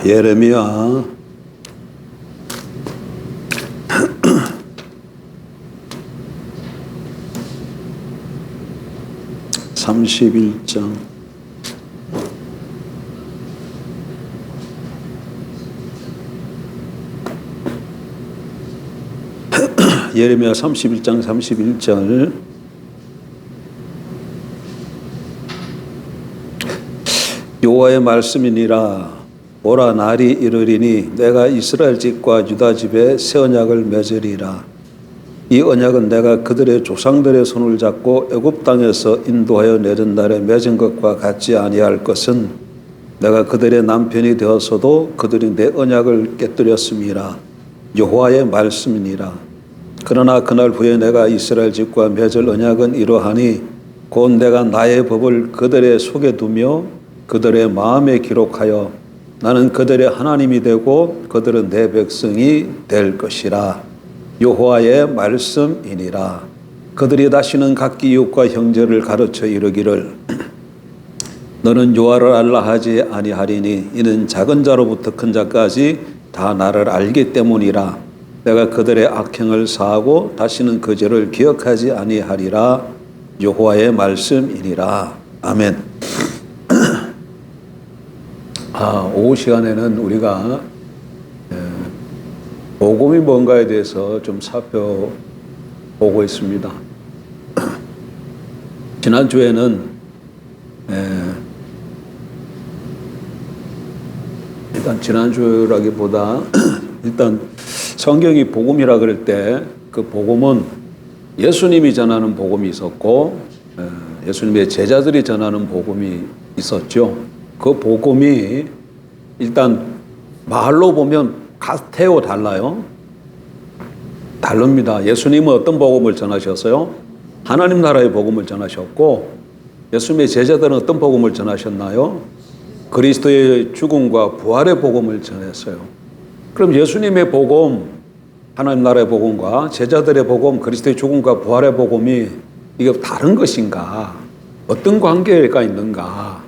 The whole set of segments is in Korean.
예레미야 31장 예레미야 31장 31절 여호와의 말씀이니라. 오라 날이 이르리니 내가 이스라엘 집과 유다 집에 새 언약을 맺으리라. 이 언약은 내가 그들의 조상들의 손을 잡고 애굽 땅에서 인도하여 내린 날에 맺은 것과 같지 아니할 것은 내가 그들의 남편이 되었어도 그들이 내 언약을 깨뜨렸음이라. 여호와의 말씀이니라. 그러나 그날 후에 내가 이스라엘 집과 맺을 언약은 이러하니 곧 내가 나의 법을 그들의 속에 두며 그들의 마음에 기록하여 나는 그들의 하나님이 되고 그들은 내 백성이 될 것이라. 여호와의 말씀이니라. 그들이 다시는 각기 이웃과 형제를 가르쳐 이르기를 너는 여호와를 알라 하지 아니하리니 이는 작은 자로부터 큰 자까지 다 나를 알기 때문이라. 내가 그들의 악행을 사하고 다시는 그 죄를 기억하지 아니하리라. 여호와의 말씀이니라. 아멘. 오후 시간에는 우리가 복음이 뭔가에 대해서 좀 살펴보고 있습니다. 지난주에는 일단 지난주라기보다 일단 성경이 복음이라 그럴 때 그 복음은 예수님이 전하는 복음이 있었고 예수님의 제자들이 전하는 복음이 있었죠. 그 복음이 일단 말로 보면 같아요, 달라요? 다릅니다. 예수님은 어떤 복음을 전하셨어요? 하나님 나라의 복음을 전하셨고 예수님의 제자들은 어떤 복음을 전하셨나요? 그리스도의 죽음과 부활의 복음을 전했어요. 그럼 예수님의 복음, 하나님 나라의 복음과 제자들의 복음, 그리스도의 죽음과 부활의 복음이 이게 다른 것인가? 어떤 관계가 있는가?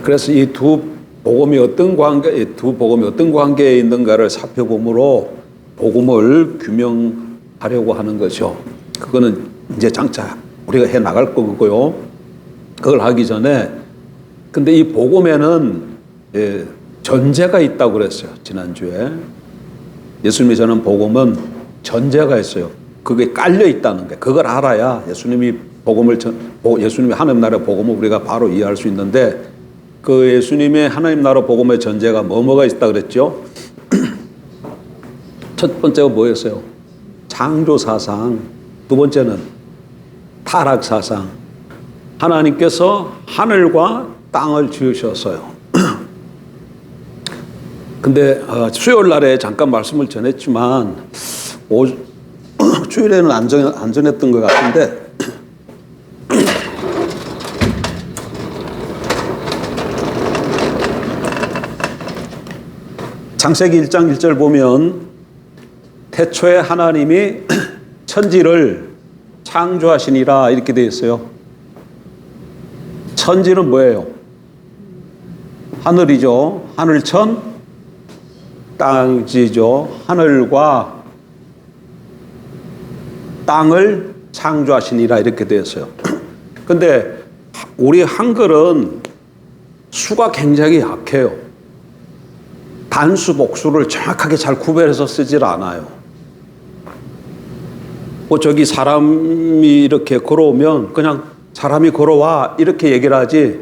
그래서 이 두 복음이 어떤 관계에 있는가를 살펴보므로 복음을 규명하려고 하는 거죠. 그거는 이제 장차 우리가 해 나갈 거고요. 그걸 하기 전에 근데 이 복음에는 전제가 있다고 그랬어요. 지난주에 예수님이 전한 복음은 전제가 있어요. 그게 깔려 있다는 게 그걸 알아야 예수님이 예수님의 하나님 나라의 복음을 우리가 바로 이해할 수 있는데 그 예수님의 하나님 나라 복음의 전제가 뭐가 있다 그랬죠? 첫 번째가 뭐였어요? 창조 사상. 두 번째는 타락 사상. 하나님께서 하늘과 땅을 지으셨어요. 근데 수요일 날에 잠깐 말씀을 전했지만 주일에는 안 전했던 것 같은데 창세기 1장 1절 보면 태초에 하나님이 천지를 창조하시니라 이렇게 되어 있어요. 천지는 뭐예요? 하늘이죠. 하늘천, 땅지죠. 하늘과 땅을 창조하시니라 이렇게 되어 있어요. 근데 우리 한글은 수가 굉장히 약해요. 단수, 복수를 정확하게 잘 구별해서 쓰질 않아요. 저기 사람이 이렇게 걸어오면 그냥 사람이 걸어와 이렇게 얘기를 하지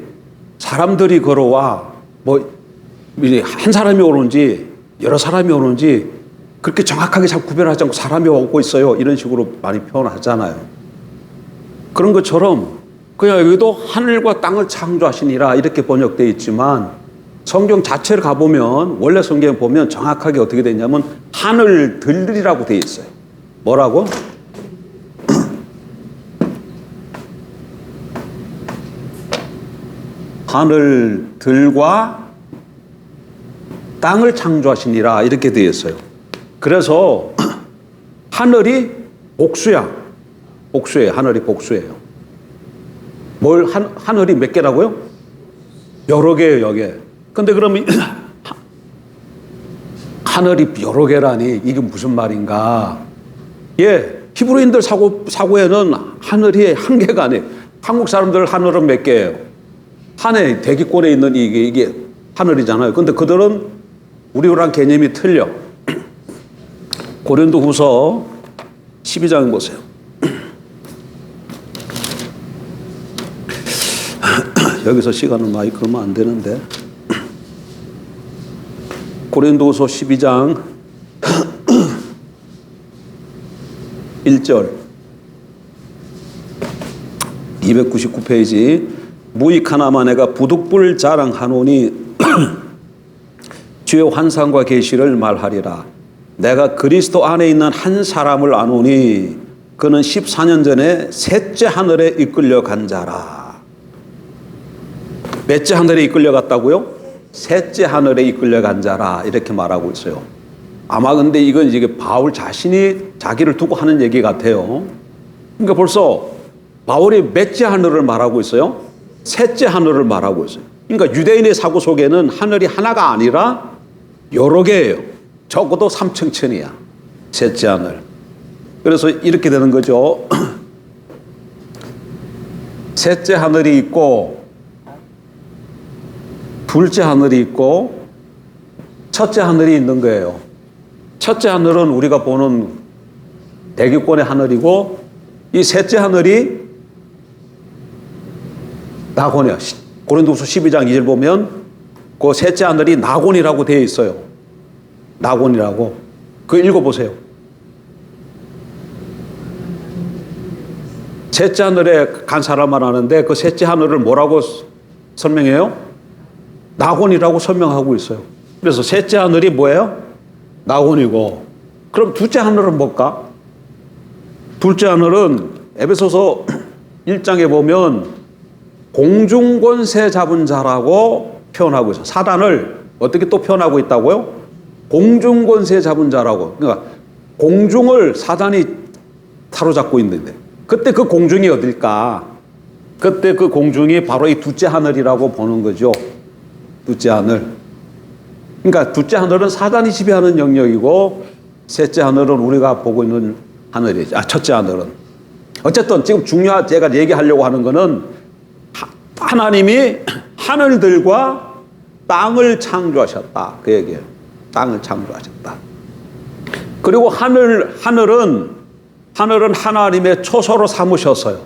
사람들이 걸어와 한 사람이 오는지 여러 사람이 오는지 그렇게 정확하게 잘 구별하지 않고 사람이 오고 있어요 이런 식으로 많이 표현하잖아요. 그런 것처럼 그냥 여기도 하늘과 땅을 창조하시니라 이렇게 번역되어 있지만 성경 자체를 가보면 원래 성경에 보면 정확하게 어떻게 되어 있냐면 하늘들이라고 되어 있어요. 뭐라고? 하늘들과 땅을 창조하시니라 이렇게 되어 있어요. 그래서 하늘이 복수야. 복수예요. 하늘이 복수예요. 하늘이 몇 개라고요? 여러 개예요, 여개. 근데 그러면 하늘이 여러 개라니 이게 무슨 말인가? 예, 히브리인들 사고에는 하늘이 한 개가 아니에요. 한국 사람들 하늘은 몇 개예요? 하늘 대기권에 있는 이게 하늘이잖아요. 근데 그들은 우리랑 개념이 틀려. 고린도후서 12장 보세요. 여기서 시간을 많이 끌면 안 되는데. 고린도후서 12장 1절 299페이지 무익하나마 내가 부득불 자랑하노니 주의 환상과 계시를 말하리라. 내가 그리스도 안에 있는 한 사람을 아노니 그는 14년 전에 셋째 하늘에 이끌려 간 자라. 몇째 하늘에 이끌려 갔다고요? 셋째 하늘에 이끌려 간 자라 이렇게 말하고 있어요. 아마 근데 이건 이게 바울 자신이 자기를 두고 하는 얘기 같아요. 그러니까 벌써 바울이 몇째 하늘을 말하고 있어요? 셋째 하늘을 말하고 있어요. 그러니까 유대인의 사고 속에는 하늘이 하나가 아니라 여러 개예요. 적어도 3층천이야. 셋째 하늘. 그래서 이렇게 되는 거죠. 셋째 하늘이 있고 둘째 하늘이 있고 첫째 하늘이 있는 거예요. 첫째 하늘은 우리가 보는 대기권의 하늘이고 이 셋째 하늘이 나곤이야. 고린도후서 12장 2절 보면 그 셋째 하늘이 나곤이라고 되어 있어요. 나곤이라고. 그거 읽어보세요. 셋째 하늘에 간 사람만 아는데 그 셋째 하늘을 뭐라고 설명해요? 나곤이라고 설명하고 있어요. 그래서 셋째 하늘이 뭐예요? 나곤이고. 그럼 둘째 하늘은 뭘까? 둘째 하늘은 에베소서 1장에 보면 공중권세 잡은 자라고 표현하고 있어요. 사단을 어떻게 또 표현하고 있다고요? 공중권세 잡은 자라고. 그러니까 공중을 사단이 사로잡고 있는데 그때 그 공중이 어딜까? 그때 그 공중이 바로 이 둘째 하늘이라고 보는 거죠. 둘째 하늘. 그러니까 둘째 하늘은 사단이 지배하는 영역이고 셋째 하늘은 우리가 보고 있는 하늘이죠. 첫째 하늘은. 어쨌든 지금 제가 얘기하려고 하는 거는 하나님이 하늘들과 땅을 창조하셨다. 그 얘기예요. 땅을 창조하셨다. 그리고 하늘은 하나님의 초소로 삼으셨어요.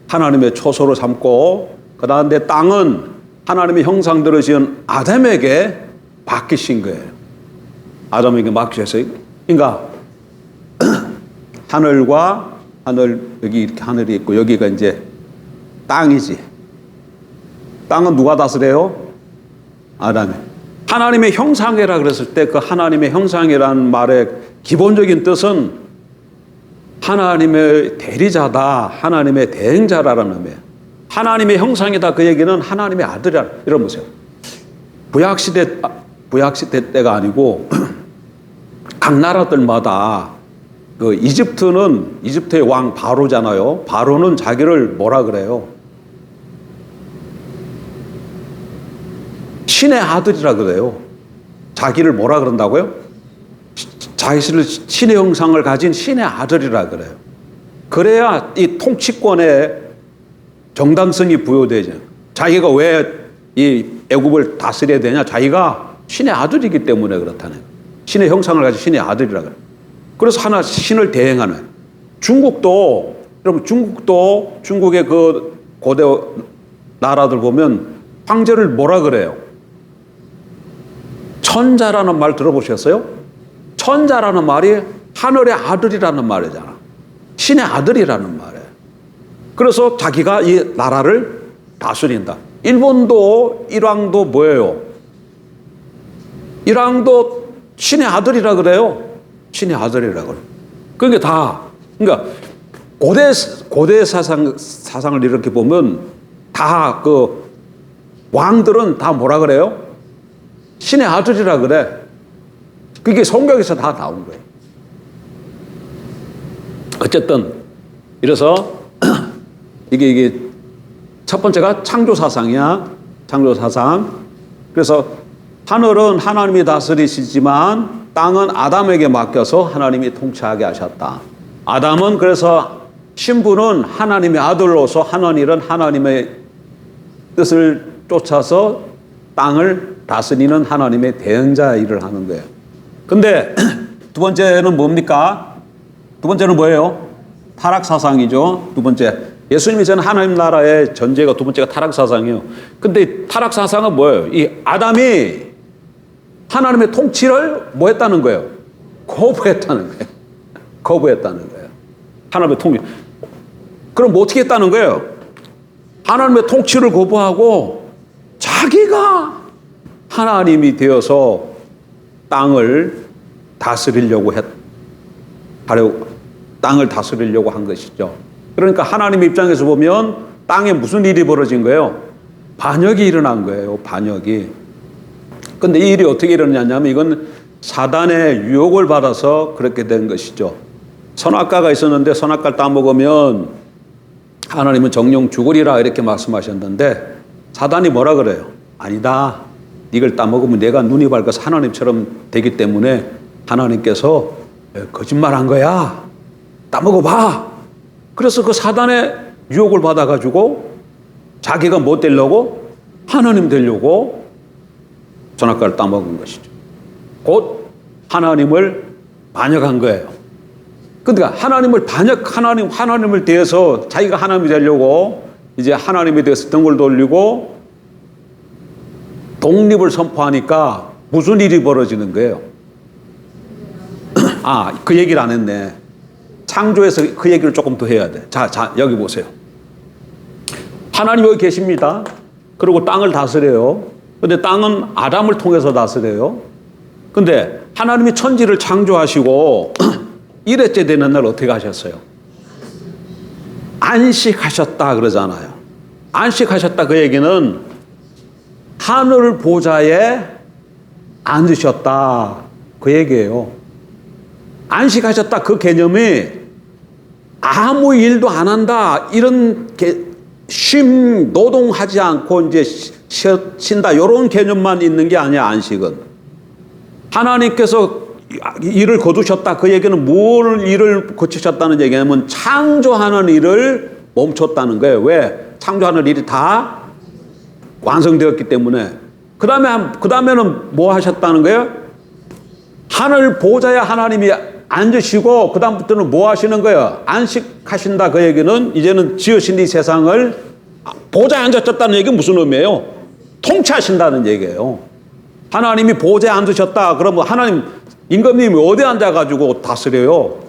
하나님의 초소로 삼고 그다음에 땅은 하나님의 형상대로 지은 아담에게 맡기신 거예요. 아담에게 맡기셨어요. 그러니까 하늘과 하늘 여기 이렇게 하늘이 있고 여기가 이제 땅이지. 땅은 누가 다스려요? 아담이. 하나님의 형상이라 그랬을 때 그 하나님의 형상이라는 말의 기본적인 뜻은 하나님의 대리자다, 하나님의 대행자라는 의미예요. 하나님의 형상이다 그 얘기는 하나님의 아들이라. 이런 보세요. 구약시대 때가 아니고 각 나라들마다 그 이집트의 왕 바로잖아요. 바로는 자기를 뭐라 그래요? 신의 아들이라 그래요. 자기를 뭐라 그런다고요? 자기를 신의 형상을 가진 신의 아들이라 그래요. 그래야 이 통치권에 정당성이 부여되죠. 자기가 왜 이 애굽을 다스려야 되냐? 자기가 신의 아들이기 때문에 그렇다는 거예요. 신의 형상을 가진 신의 아들이라 그래요. 그래서 하나 신을 대행하는. 여러분 중국의 그 고대 나라들 보면 황제를 뭐라 그래요? 천자라는 말 들어보셨어요? 천자라는 말이 하늘의 아들이라는 말이잖아. 신의 아들이라는 말이에요. 그래서 자기가 이 나라를 다스린다. 일왕도 뭐예요? 일왕도 신의 아들이라 그래요. 신의 아들이라 그래요. 그러니까 고대 사상을 이렇게 보면 다 그 왕들은 다 뭐라 그래요? 신의 아들이라 그래. 그게 성경에서 다 나온 거예요. 어쨌든 이래서 이게 첫 번째가 창조 사상이야. 창조 사상. 그래서 하늘은 하나님이 다스리시지만 땅은 아담에게 맡겨서 하나님이 통치하게 하셨다. 아담은 그래서 신부는 하나님의 아들로서 하나님은 하나님의 뜻을 쫓아서 땅을 다스리는 하나님의 대행자 일을 하는 거예요. 근데 두 번째는 뭡니까? 두 번째는 뭐예요? 타락사상이죠. 두 번째. 예수님이 전 하나님 나라의 전제가 두 번째가 타락사상이에요. 근데 타락사상은 뭐예요? 이 아담이 하나님의 통치를 뭐 했다는 거예요? 거부했다는 거예요. 거부했다는 거예요. 하나님의 통치. 그럼 뭐 어떻게 했다는 거예요? 하나님의 통치를 거부하고 자기가 하나님이 되어서 땅을 다스리려고 땅을 다스리려고 한 것이죠. 그러니까 하나님의 입장에서 보면 땅에 무슨 일이 벌어진 거예요? 반역이 일어난 거예요. 반역이. 근데 이 일이 어떻게 일어나냐면 이건 사단의 유혹을 받아서 그렇게 된 것이죠. 선악과가 있었는데 선악과를 따먹으면 하나님은 정령 죽으리라 이렇게 말씀하셨는데 사단이 뭐라 그래요? 아니다. 이걸 따먹으면 내가 눈이 밝아서 하나님처럼 되기 때문에 하나님께서 거짓말한 거야. 따먹어봐. 그래서 그 사단의 유혹을 받아가지고 자기가 뭐 되려고? 하나님 되려고 선악과를 따먹은 것이죠. 곧 하나님을 반역한 거예요. 그러니까 하나님을 대해서 자기가 하나님이 되려고 이제 하나님에 대해서 등을 돌리고 독립을 선포하니까 무슨 일이 벌어지는 거예요? 그 얘기를 안 했네. 창조에서 그 얘기를 조금 더 해야 돼. 자, 여기 보세요. 하나님 여기 계십니다. 그리고 땅을 다스려요. 근데 땅은 아담을 통해서 다스려요. 근데 하나님이 천지를 창조하시고 1회째 되는 날 어떻게 하셨어요? 안식하셨다 그러잖아요. 안식하셨다 그 얘기는 하늘 보좌에 앉으셨다 그 얘기예요. 안식하셨다 그 개념이 아무 일도 안 한다 이런 노동하지 않고 이제 쉰다 이런 개념만 있는 게 아니야. 안식은 하나님께서 일을 거두셨다 그 얘기는 뭘 일을 거치셨다는 얘기냐면 창조하는 일을 멈췄다는 거예요. 왜? 창조하는 일이 다 완성되었기 때문에. 그 다음에는 뭐 하셨다는 거예요? 하늘 보좌에 하나님이 앉으시고 그 다음부터는 뭐 하시는 거예요? 안식하신다 그 얘기는 이제는 지으신 이 세상을 보좌에 앉으셨다는 얘기는 무슨 의미예요? 통치하신다는 얘기예요. 하나님이 보좌에 앉으셨다 그러면 하나님 임금님이 어디 앉아가지고 다스려요?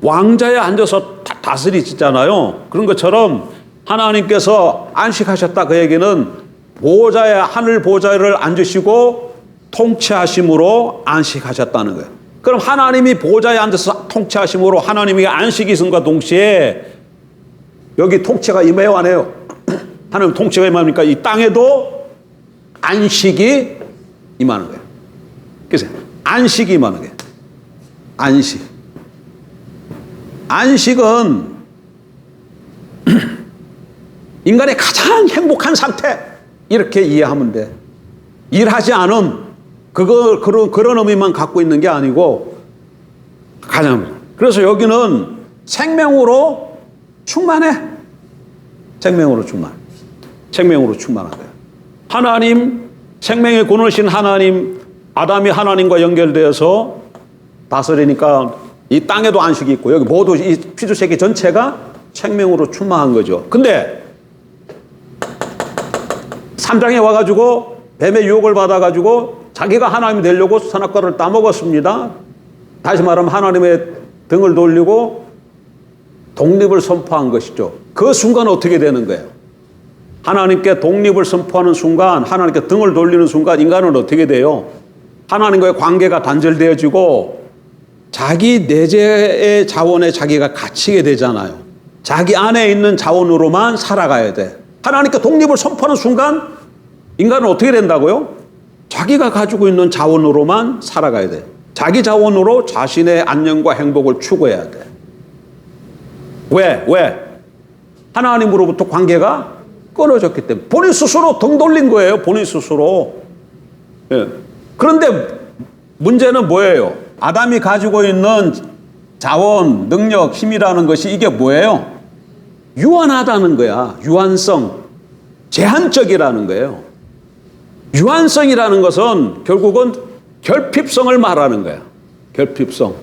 왕자에 앉아서 다스리시잖아요. 그런 것처럼 하나님께서 안식하셨다 그 얘기는 보좌에 하늘 보좌를 앉으시고 통치하심으로 안식하셨다는 거예요. 그럼 하나님이 보좌에 앉아서 통치하심으로 하나님이 안식이 있음과 동시에 여기 통치가 임해요 안 해요? 하나님 통치가 임하니까 이 땅에도 안식이 임하는 거예요. 그래서 안식이 임하는 거예요. 안식은 인간의 가장 행복한 상태 이렇게 이해하면 돼. 일하지 않음 그런 의미만 갖고 있는 게 아니고 가장. 그래서 여기는 생명으로 충만해. 생명으로 충만한 거예요. 하나님 생명의 근원이신 하나님 아담이 하나님과 연결되어서 다스리니까 이 땅에도 안식이 있고 여기 모두 이 피조세계 전체가 생명으로 충만한 거죠. 근데 3장에 와가지고 뱀의 유혹을 받아가지고 자기가 하나님이 되려고 선악과를 따먹었습니다. 다시 말하면 하나님의 등을 돌리고 독립을 선포한 것이죠. 그 순간 어떻게 되는 거예요? 하나님께 독립을 선포하는 순간, 하나님께 등을 돌리는 순간 인간은 어떻게 돼요? 하나님과의 관계가 단절되어지고 자기 내재의 자원에 자기가 갇히게 되잖아요. 자기 안에 있는 자원으로만 살아가야 돼. 하나님께 독립을 선포하는 순간 인간은 어떻게 된다고요? 자기가 가지고 있는 자원으로만 살아가야 돼. 자기 자원으로 자신의 안녕과 행복을 추구해야 돼. 왜? 하나님으로부터 관계가 끊어졌기 때문에. 본인 스스로 등 돌린 거예요. 본인 스스로. 예. 그런데 문제는 뭐예요? 아담이 가지고 있는 자원, 능력, 힘이라는 것이 이게 뭐예요? 유한하다는 거야. 유한성. 제한적이라는 거예요. 유한성이라는 것은 결국은 결핍성을 말하는 거야. 결핍성.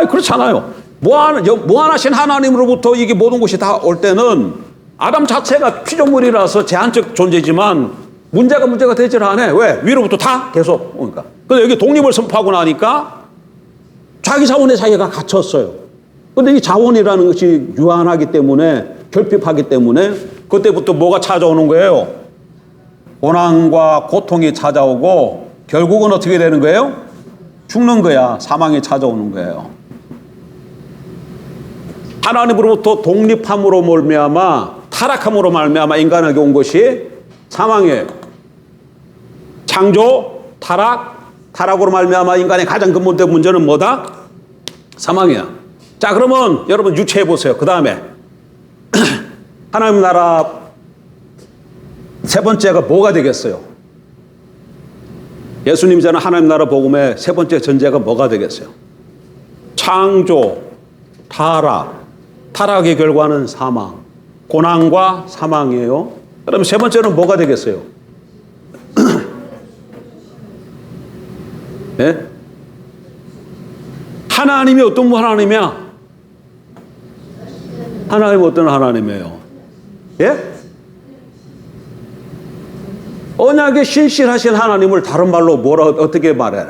그렇잖아요. 무한하신 하나님으로부터 이게 모든 것이 다 올 때는 아담 자체가 피조물이라서 제한적 존재지만 문제가 되질 않아. 왜? 위로부터 다 계속 오니까. 근데 여기 독립을 선포하고 나니까 자기 자원에 자기가 갇혔어요. 근데 이 자원이라는 것이 유한하기 때문에, 결핍하기 때문에 그때부터 뭐가 찾아오는 거예요? 고난과 고통이 찾아오고 결국은 어떻게 되는 거예요? 죽는 거야. 사망이 찾아오는 거예요. 하나님으로부터 독립함으로 말미암아, 타락함으로 말미암아 인간에게 온 것이 사망이에요. 창조, 타락으로 말미암아 인간의 가장 근본된 문제는 뭐다? 사망이야. 자, 그러면 여러분 유추해 보세요. 그 다음에 하나님 나라 세 번째가 뭐가 되겠어요? 예수님 전에 하나님 나라 복음의 세 번째 전제가 뭐가 되겠어요? 창조, 타락의 결과는 사망, 고난과 사망이에요. 그럼 세 번째는 뭐가 되겠어요? 네? 하나님이 어떤 하나님이야? 하나님은 어떤 하나님이에요? 예? 언약에 신실하신 하나님을 다른 말로 어떻게 말해?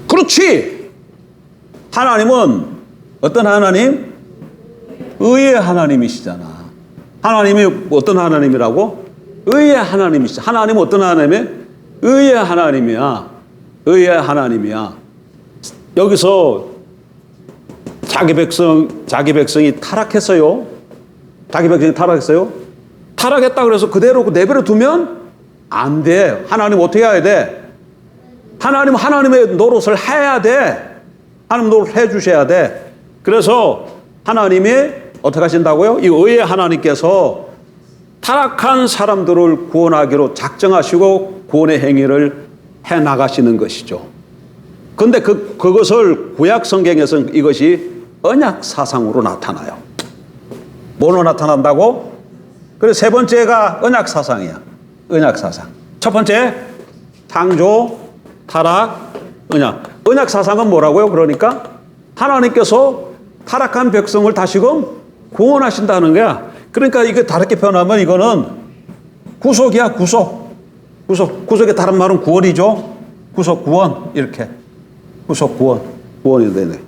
그렇지! 하나님은 어떤 하나님? 의의 하나님이시잖아. 하나님이 어떤 하나님이라고? 의의 하나님이시죠. 하나님은 어떤 하나님이에요? 의의 하나님이야. 의의 하나님이야. 여기서 자기 백성이 타락했어요. 자기 백성이 타락했어요. 타락했다 그래서 그대로 내버려 두면 안 돼. 하나님 어떻게 해야 돼? 하나님의 노릇을 해야 돼. 하나님 노릇을 해 주셔야 돼. 그래서 하나님이 어떻게 하신다고요? 이 의의 하나님께서 타락한 사람들을 구원하기로 작정하시고 구원의 행위를 해 나가시는 것이죠. 근데 그것을 구약 성경에서는 이것이 언약 사상으로 나타나요. 뭘로 나타난다고? 그래서 세 번째가 언약 사상이야. 언약 사상. 첫 번째, 창조, 타락, 언약. 언약 사상은 뭐라고요? 그러니까 하나님께서 타락한 백성을 다시금 구원하신다는 거야. 그러니까 이게 다르게 표현하면 이거는 구속이야, 구속의 다른 말은 구원이죠. 구원, 이렇게. 구원이 되네.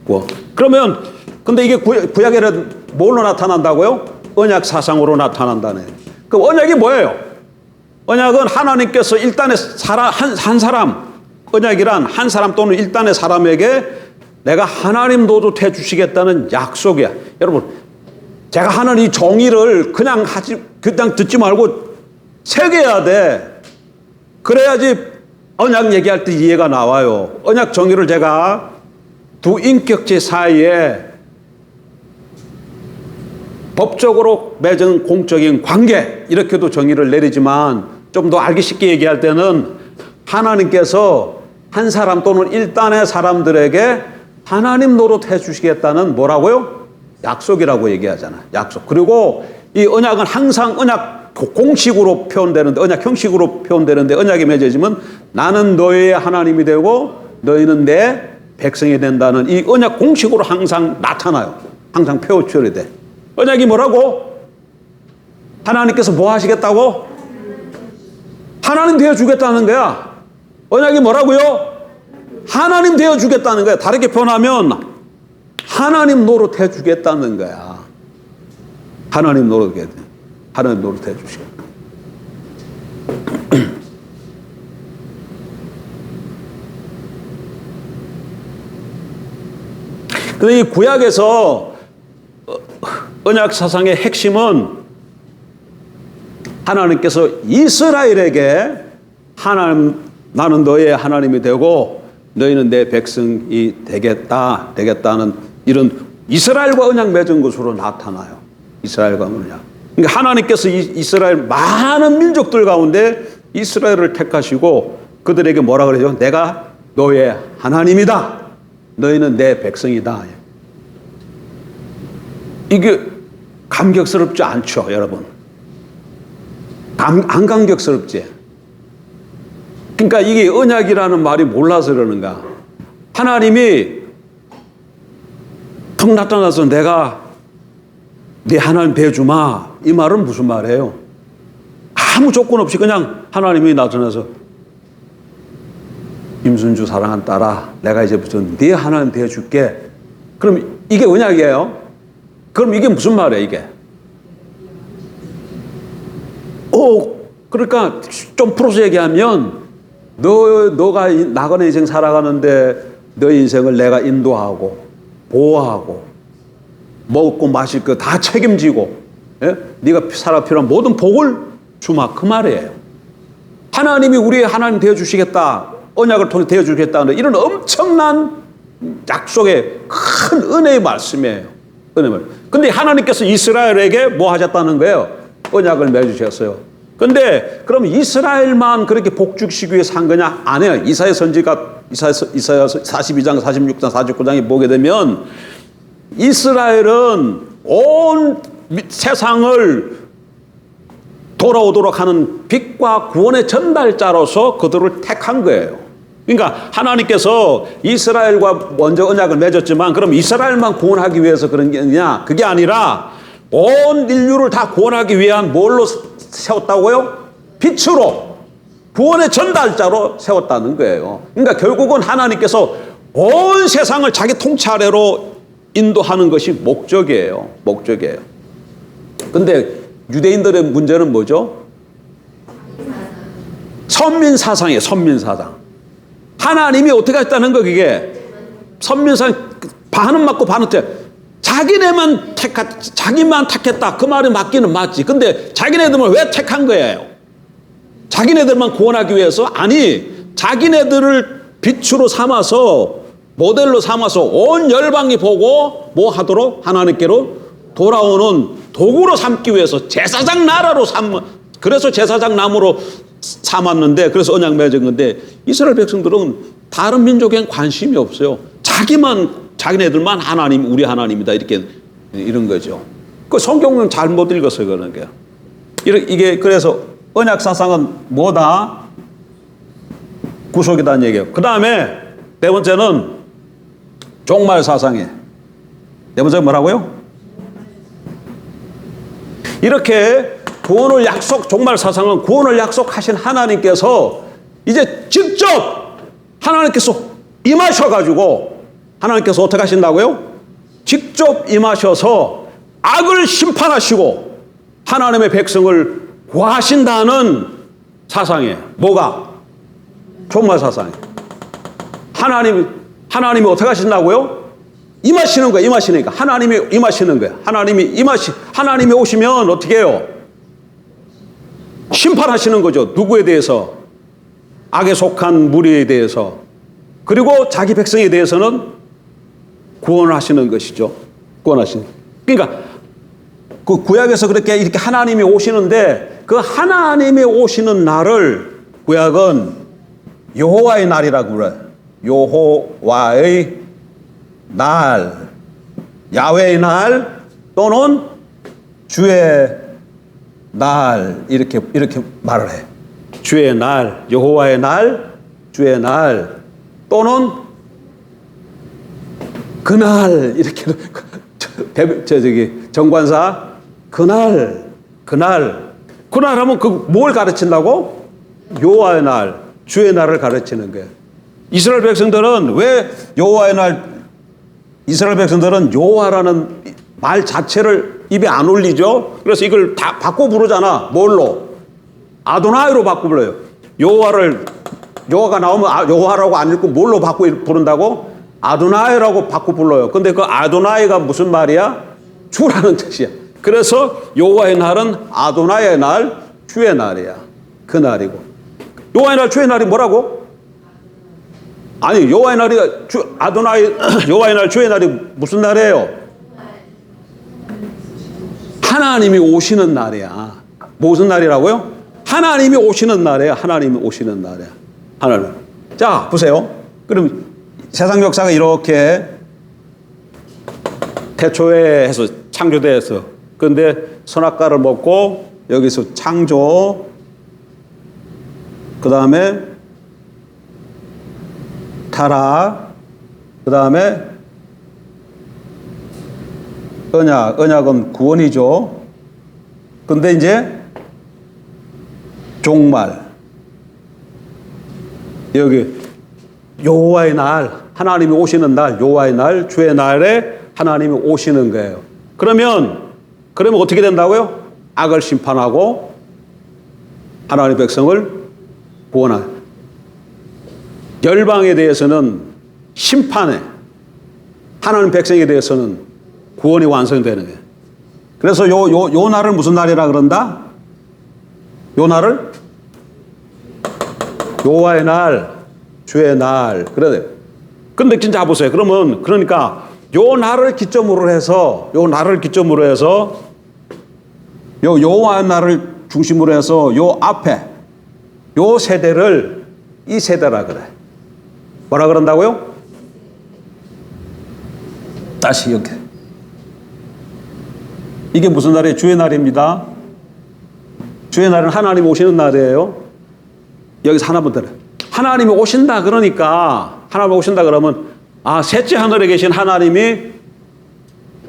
구원. 그러면, 근데 이게 구약에는 뭘로 나타난다고요? 언약 사상으로 나타난다네. 그럼 언약이 뭐예요? 언약은 하나님께서 일단의 한 사람, 언약이란 한 사람 또는 일단의 사람에게 내가 하나님 노릇해 주시겠다는 약속이야. 여러분, 제가 하는 이 정의를 그냥 듣지 말고 새겨야 돼. 그래야지 언약 얘기할 때 이해가 나와요. 언약 정의를 제가 두 인격체 사이에 법적으로 맺은 공적인 관계, 이렇게도 정의를 내리지만 좀 더 알기 쉽게 얘기할 때는 하나님께서 한 사람 또는 일단의 사람들에게 하나님 노릇 해주시겠다는 뭐라고요? 약속이라고 얘기하잖아. 약속. 그리고 이 언약은 항상 언약 공식으로 표현되는데, 언약 형식으로 표현되는데, 언약이 맺어지면 나는 너희의 하나님이 되고 너희는 내 백성이 된다는 이 언약 공식으로 항상 나타나요. 항상 표출이 돼. 언약이 뭐라고? 하나님께서 뭐 하시겠다고? 하나님 되어주겠다는 거야. 언약이 뭐라고요? 하나님 되어주겠다는 거야. 다르게 표현하면 하나님 노릇해 주겠다는 거야. 하나님 노릇해 주시겠다. 근데 이 구약에서 언약 사상의 핵심은 하나님께서 이스라엘에게 나는 너의 하나님이 되고 너희는 내 백성이 되겠다는 이런 이스라엘과 언약 맺은 것으로 나타나요. 이스라엘과 언약. 그러니까 하나님께서 이스라엘 많은 민족들 가운데 이스라엘을 택하시고 그들에게 뭐라 그러죠? 내가 너의 하나님이다. 너희는 내 백성이다. 이게 감격스럽지 않죠, 여러분? 안 감격스럽지? 그러니까 이게 언약이라는 말이 몰라서 그러는가? 하나님이 턱 나타나서 내가 네 하나님 대주마, 이 말은 무슨 말이에요? 아무 조건 없이 그냥 하나님이 나타나서 임순주 사랑한 딸아, 내가 이제부터 네 하나님 대줄게. 그럼 이게 언약이에요? 그럼 이게 무슨 말이에요, 이게? 그러니까 좀 풀어서 얘기하면 너가 나그네 인생 살아가는데 너 인생을 내가 인도하고 보호하고 먹고 마실 거 다 책임지고, 예? 네가 살아 필요한 모든 복을 주마, 그 말이에요. 하나님이 우리의 하나님 되어주시겠다, 언약을 통해 되어주겠다는 이런 엄청난 약속의 큰 은혜의 말씀이에요. 은혜를. 근데 하나님께서 이스라엘에게 뭐 하셨다는 거예요? 언약을 맺으셨어요. 근데 그럼 이스라엘만 그렇게 복 주시기 위해서 한 거냐? 아니에요. 이사야 선지가 이사야 42장, 46장, 49장에 보게 되면 이스라엘은 온 세상을 돌아오도록 하는 빛과 구원의 전달자로서 그들을 택한 거예요. 그러니까 하나님께서 이스라엘과 먼저 언약을 맺었지만 그럼 이스라엘만 구원하기 위해서 그런 게 아니냐? 그게 아니라 온 인류를 다 구원하기 위한 뭘로 세웠다고요? 빛으로, 구원의 전달자로 세웠다는 거예요. 그러니까 결국은 하나님께서 온 세상을 자기 통치 아래로 인도하는 것이 목적이에요. 목적이에요. 근데 유대인들의 문제는 뭐죠? 선민사상이에요. 선민사상. 하나님이 어떻게 했다는 거, 그게 선민사상. 반은 맞고 반은 틀려. 자기만 택했다, 그 말이 맞기는 맞지. 근데 자기네들만 왜 택한 거예요? 자기네들만 구원하기 위해서? 아니, 자기네들을 빛으로 삼아서, 모델로 삼아서 온 열방이 보고 뭐 하도록? 하나님께로 돌아오는 도구로 삼기 위해서 제사장 나라로 그래서 제사장 나무로 삼았는데, 그래서 언약 맺은 건데, 이스라엘 백성들은 다른 민족엔 관심이 없어요. 자기네들만 하나님, 우리 하나님이다, 이런 거죠. 그 성경은 잘못 읽었어요, 그런 게. 이게 그래서 언약 사상은 뭐다? 구속이다는 얘기예요. 그 다음에 네 번째는 종말 사상이에요. 네 번째는 뭐라고요? 이렇게 구원을 종말 사상은 구원을 약속하신 하나님께서 이제 직접 하나님께서 임하셔가지고, 하나님께서 어떻게 하신다고요? 직접 임하셔서 악을 심판하시고 하나님의 백성을 구하신다는 사상이에요. 뭐가? 종말 사상이에요. 하나님이 어떻게 하신다고요? 임하시는 거예요. 임하시니까. 하나님이 임하시는 거예요. 하나님이 오시면 어떻게 해요? 심판하시는 거죠. 누구에 대해서? 악에 속한 무리에 대해서. 그리고 자기 백성에 대해서는 구원을 하시는 것이죠. 구원하시는. 그러니까 그 구약에서 이렇게 하나님이 오시는데, 그 하나님이 오시는 날을 구약은 여호와의 날이라고 그래요. 여호와의 날, 야훼의 날 또는 주의 날, 이렇게 말을 해요. 주의 날, 여호와의 날, 주의 날 또는 그날, 이렇게 정관사 그날 하면 뭘 가르친다고? 여호와의 날, 주의 날을 가르치는 거예요. 이스라엘 백성들은 왜 여호와의 날, 이스라엘 백성들은 여호와라는 말 자체를 입에 안 올리죠. 그래서 이걸 다 바꿔 부르잖아. 뭘로? 아도나이로 바꿔 불러요. 여호와가 나오면 여호와라고 안 읽고 뭘로 바꿔 부른다고? 아도나이라고 바꿔 불러요. 근데 그 아도나이가 무슨 말이야? 주라는 뜻이야. 그래서 여호와의 날은 아도나이의 날, 주의 날이야. 그 날이고. 여호와의 날, 주의 날이 뭐라고? 아니, 여호와의 날이 아도나이 여호와의 날 주의 날이 무슨 날이에요? 하나님이 오시는 날이야. 무슨 날이라고요? 하나님이 오시는 날이야. 하나님이 오시는 날이야. 하나님. 자, 보세요. 그럼 세상 역사가 이렇게 태초에 해서 창조돼서, 그런데 선악과를 먹고 여기서 창조, 그 다음에 타락, 그 다음에 언약은 구원이죠. 근데 이제 종말, 여기 여호와의 날, 하나님이 오시는 날, 여호와의 날, 주의 날에 하나님이 오시는 거예요. 그러면 어떻게 된다고요? 악을 심판하고 하나님의 백성을 구원하는. 열방에 대해서는 심판에, 하나님 백성에 대해서는 구원이 완성되는 거예요. 그래서 요 날을 무슨 날이라 그런다? 요 날을 여호와의 날, 주의 날. 그래요. 근데 진짜 보세요. 그러니까 요 날을 기점으로 해서 여호와의 날을 중심으로 해서 요 앞에 요 세대를 이 세대라 그래. 뭐라 그런다고요? 다시 이렇게. 이게 무슨 날이에요? 주의 날입니다. 주의 날은 하나님 오시는 날이에요. 여기서 하나만 들어요. 하나님이 오신다 그러니까, 하나님 오신다 그러면, 아, 셋째 하늘에 계신 하나님이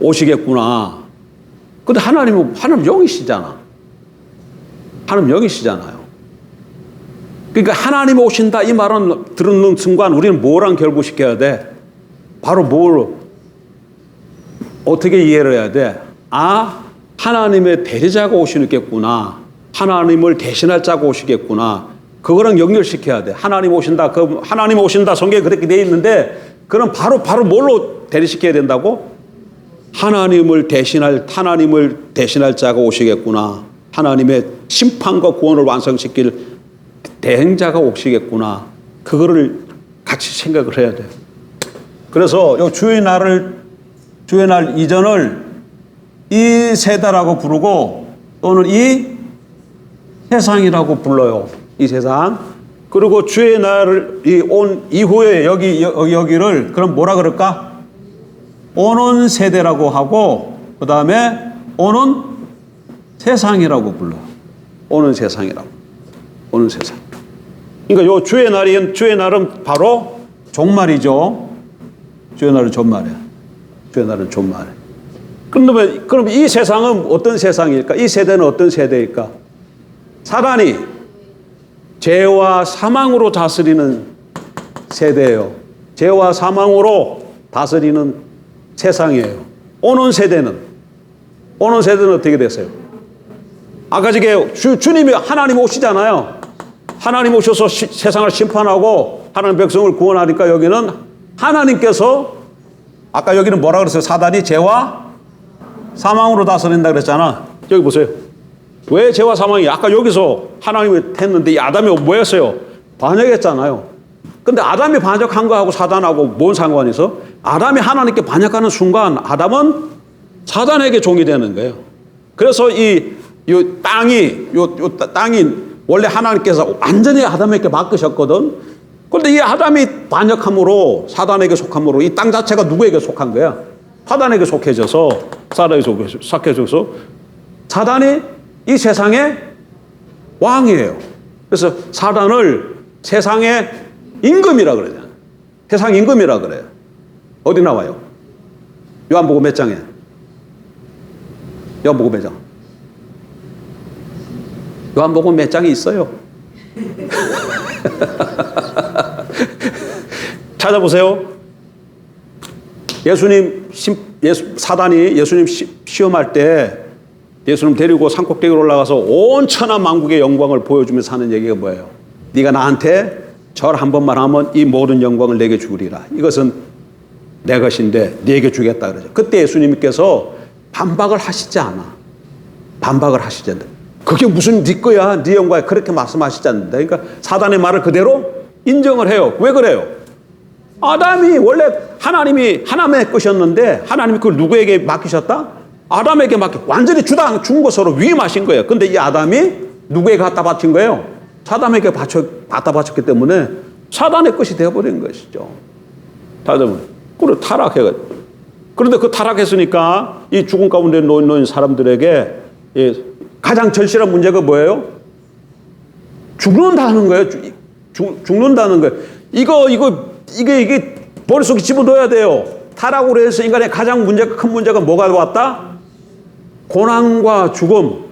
오시겠구나. 근데 하나님 영이시잖아. 하나님 영이시잖아요. 그러니까 하나님 오신다 이 말은 듣는 순간 우리는 뭐랑 결부시켜야 돼? 바로 어떻게 이해를 해야 돼? 아, 하나님의 대리자가 오시겠구나. 하나님을 대신할 자가 오시겠구나. 그거랑 연결시켜야 돼. 하나님 오신다. 하나님 오신다. 성경에 그렇게 돼 있는데, 그럼 바로 뭘로 대리시켜야 된다고? 하나님을 대신할 자가 오시겠구나. 하나님의 심판과 구원을 완성시킬 대행자가 오시겠구나. 그거를 같이 생각을 해야 돼요. 그래서 요 주의 날 이전을 이 세대라고 부르고, 또는 이 세상이라고 불러요. 이 세상. 그리고 주의 날을 온 이후에 여기를 그럼 뭐라 그럴까? 오는 세대라고 하고, 그 다음에 오는 세상이라고 불러요. 오는 세상이라고. 오는 세상. 그러니까 요 주의 날은 바로 종말이죠. 주의 날은 종말이야. 주의 날은 종말이야. 그럼 이 세상은 어떤 세상일까? 이 세대는 어떤 세대일까? 사단이 죄와 사망으로 다스리는 세대예요. 죄와 사망으로 다스리는 세상이에요. 오는 세대는 어떻게 됐어요? 아까 저게 주님이 하나님 오시잖아요. 하나님 오셔서 세상을 심판하고 하나님 백성을 구원하니까 여기는 하나님께서, 아까 여기는 뭐라 그랬어요? 사단이 죄와 사망으로 다스린다 그랬잖아. 여기 보세요. 왜 죄와 사망이? 아까 여기서 하나님이 했는데 이 아담이 뭐 했어요? 반역했잖아요. 근데 아담이 반역한 거하고 사단하고 뭔 상관이 있어? 아담이 하나님께 반역하는 순간 아담은 사단에게 종이 되는 거예요. 그래서 이 땅이 원래 하나님께서 완전히 아담에게 맡기셨거든. 그런데 이 아담이 반역함으로, 사단에게 속함으로 이 땅 자체가 누구에게 속한 거야? 사단에게 속해져서, 사단이 이 세상의 왕이에요. 그래서 사단을 세상의 임금이라 그러잖아요. 세상 임금이라 그래요. 어디 나와요? 요한복음 몇 장에? 요한복음 몇 장? 요한복음 몇 장이 있어요? 찾아보세요. 사단이 예수님 시험할 때 예수님 데리고 산꼭대기로 올라가서 온 천하 만국의 영광을 보여주면서 하는 얘기가 뭐예요? 네가 나한테 절 한 번만 하면 이 모든 영광을 내게 주리라. 이것은 내 것인데 네게 주겠다 그러죠. 그때 예수님께서 반박을 하시지 않아. 반박을 하시지 않는다. 그게 무슨 네 거야? 네 영광에 그렇게 말씀하시지 않는다. 그러니까 사단의 말을 그대로 인정을 해요. 왜 그래요? 아담이 원래 하나님의 것이었는데 하나님이 그걸 누구에게 맡기셨다? 아담에게 완전히 준 것으로 위임하신 거예요. 근데 이 아담이 누구에게 갖다 바친 거예요? 사단에게 갖다 바쳤기 때문에 사단의 것이 되어버린 것이죠. 그리고 타락해가지고. 그런데 그 타락했으니까 이 죽음 가운데 놓인 사람들에게 가장 절실한 문제가 뭐예요? 죽는다는 거예요. 죽는다는 거예요. 이게 머릿속에 집어넣어야 돼요. 타락으로 해서 인간의 가장 큰 문제가 뭐가 왔다? 고난과 죽음.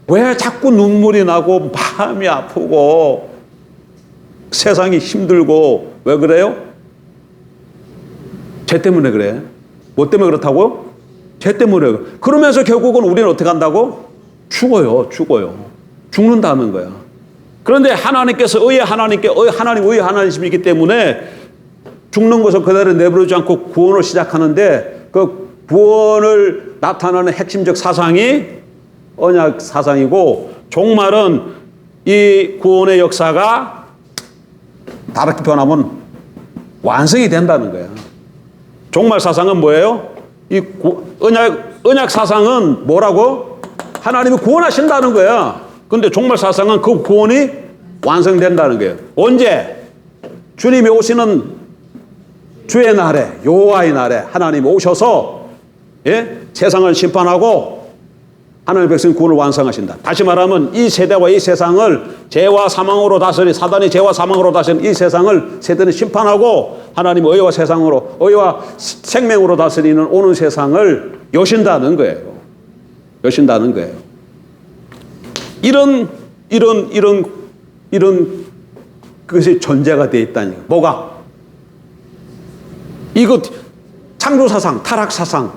왜 자꾸 눈물이 나고 마음이 아프고 세상이 힘들고 왜 그래요? 죄 때문에 그래. 뭐 때문에 그렇다고요? 죄 때문에. 그러면서 결국은 우리는 어떻게 한다고? 죽어요. 죽는다는 거야. 그런데 하나님께서 하나님 의의 하나님이기 때문에 죽는 것을 그대로 내버리지 않고 구원을 시작하는데 그 구원을 나타나는 핵심적 사상이 언약 사상이고 종말은 이 구원의 역사가 다르게 변하면 완성이 된다는 거야. 종말 사상은 뭐예요? 이 언약 사상은 뭐라고? 하나님이 구원하신다는 거야. 근데 종말 사상은 그 구원이 완성된다는 거예요. 언제? 주님이 오시는 주의 날에, 여호와의 날에 하나님이 오셔서 세상을 심판하고 하나님의 백성 구원을 완성하신다. 다시 말하면 이 세대와 이 세상을 죄와 사망으로 다스린 사단이 죄와 사망으로 다스린 이 세상을 세대는 심판하고 하나님 의와 생명으로 다스리는 오는 세상을 여신다는 거예요. 이런 것이 존재가 되어 있다니. 뭐가? 이거 창조 사상, 타락 사상,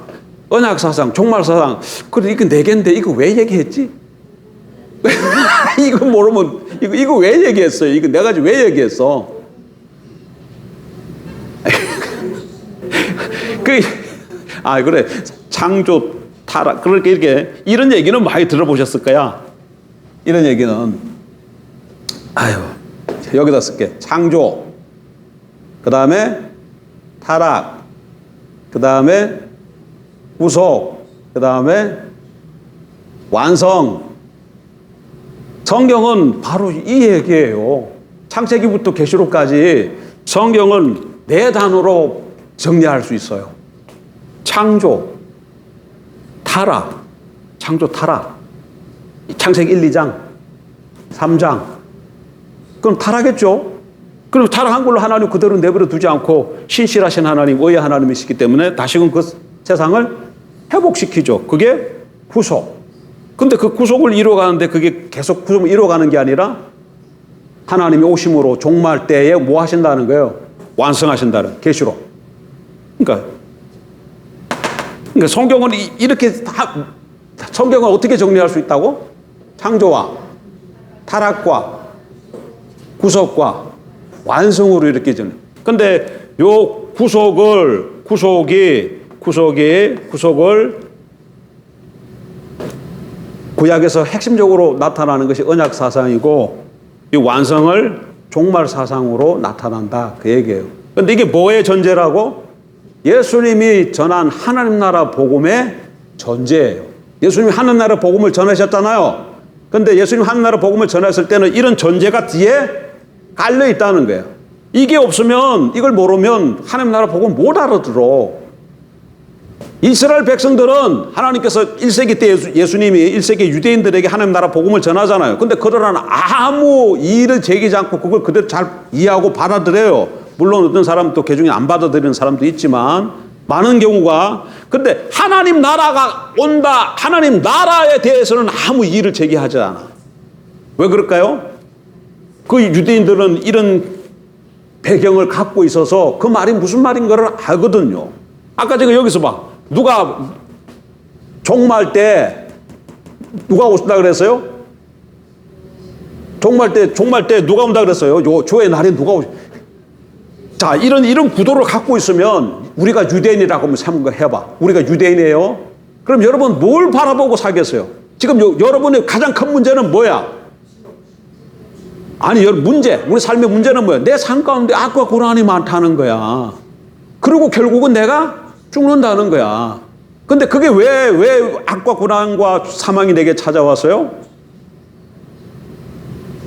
언약 사상, 종말 사상. 그래 이거 네 개인데 이거 왜 얘기했지? 이거 모르면 이거 왜 얘기했어요? 이거 네 가지 왜 얘기했어? 그래 창조 타락. 그렇게 이렇게 이런 얘기는 많이 들어보셨을 거야. 이런 얘기는 여기다 쓸게. 창조, 그 다음에 타락, 그 다음에 구속, 그 다음에 완성. 성경은 바로 이 얘기예요. 창세기부터 계시록까지 성경은 네 단어로 정리할 수 있어요. 창조, 타락, 창세기 1, 2장, 3장. 그럼 타락했죠? 그럼 타락한 걸로 하나님 그대로 내버려 두지 않고 신실하신 하나님, 의의 하나님이시기 때문에 다시금 그 세상을 회복시키죠. 그게 구속. 근데 그 구속을 이루어가는데 그게 계속 구속을 이루어가는 게 아니라 하나님이 오심으로 종말 때에 뭐 하신다는 거예요? 완성하신다는 계시록. 그러니까 성경은 이렇게 성경을 어떻게 정리할 수 있다고? 창조와 타락과 구속과 완성으로 이렇게 정리. 근데 요 구속을 구약에서 핵심적으로 나타나는 것이 언약 사상이고 이 완성을 종말 사상으로 나타난다 그 얘기예요. 근데 이게 뭐의 전제라고? 예수님이 전한 하나님 나라 복음의 전제예요. 예수님이 하나님 나라 복음을 전하셨잖아요. 근데 예수님 하나님 나라 복음을 전했을 때는 이런 전제가 뒤에 깔려 있다는 거예요. 이게 없으면, 이걸 모르면 하나님 나라 복음을 못 알아들어. 이스라엘 백성들은 하나님께서 1세기 때 예수님이 1세기 유대인들에게 하나님 나라 복음을 전하잖아요. 근데 그러나 아무 이의를 제기하지 않고 그걸 그대로 잘 이해하고 받아들여요. 물론 어떤 사람도 개중에 안 받아들이는 사람도 있지만 많은 경우가. 근데 하나님 나라가 온다, 하나님 나라에 대해서는 아무 이의를 제기하지 않아. 왜 그럴까요? 그 유대인들은 이런 배경을 갖고 있어서 그 말이 무슨 말인 걸 알거든요. 아까 제가 여기서 누가 종말 때 누가 오신다 그랬어요? 종말 때 누가 온다 그랬어요? 요 주의 날에 누가 자, 이런 구도를 갖고 있으면 우리가 유대인이라고 한번 생각해봐. 우리가 유대인이에요. 그럼 여러분 뭘 바라보고 살겠어요? 지금 여러분의 가장 큰 문제는 뭐야? 아니, 우리 삶의 문제는 뭐야? 내 삶 가운데 악과 고난이 많다는 거야. 그리고 결국은 내가 죽는다는 거야. 근데 그게 왜 악과 고난과 사망이 내게 찾아왔어요?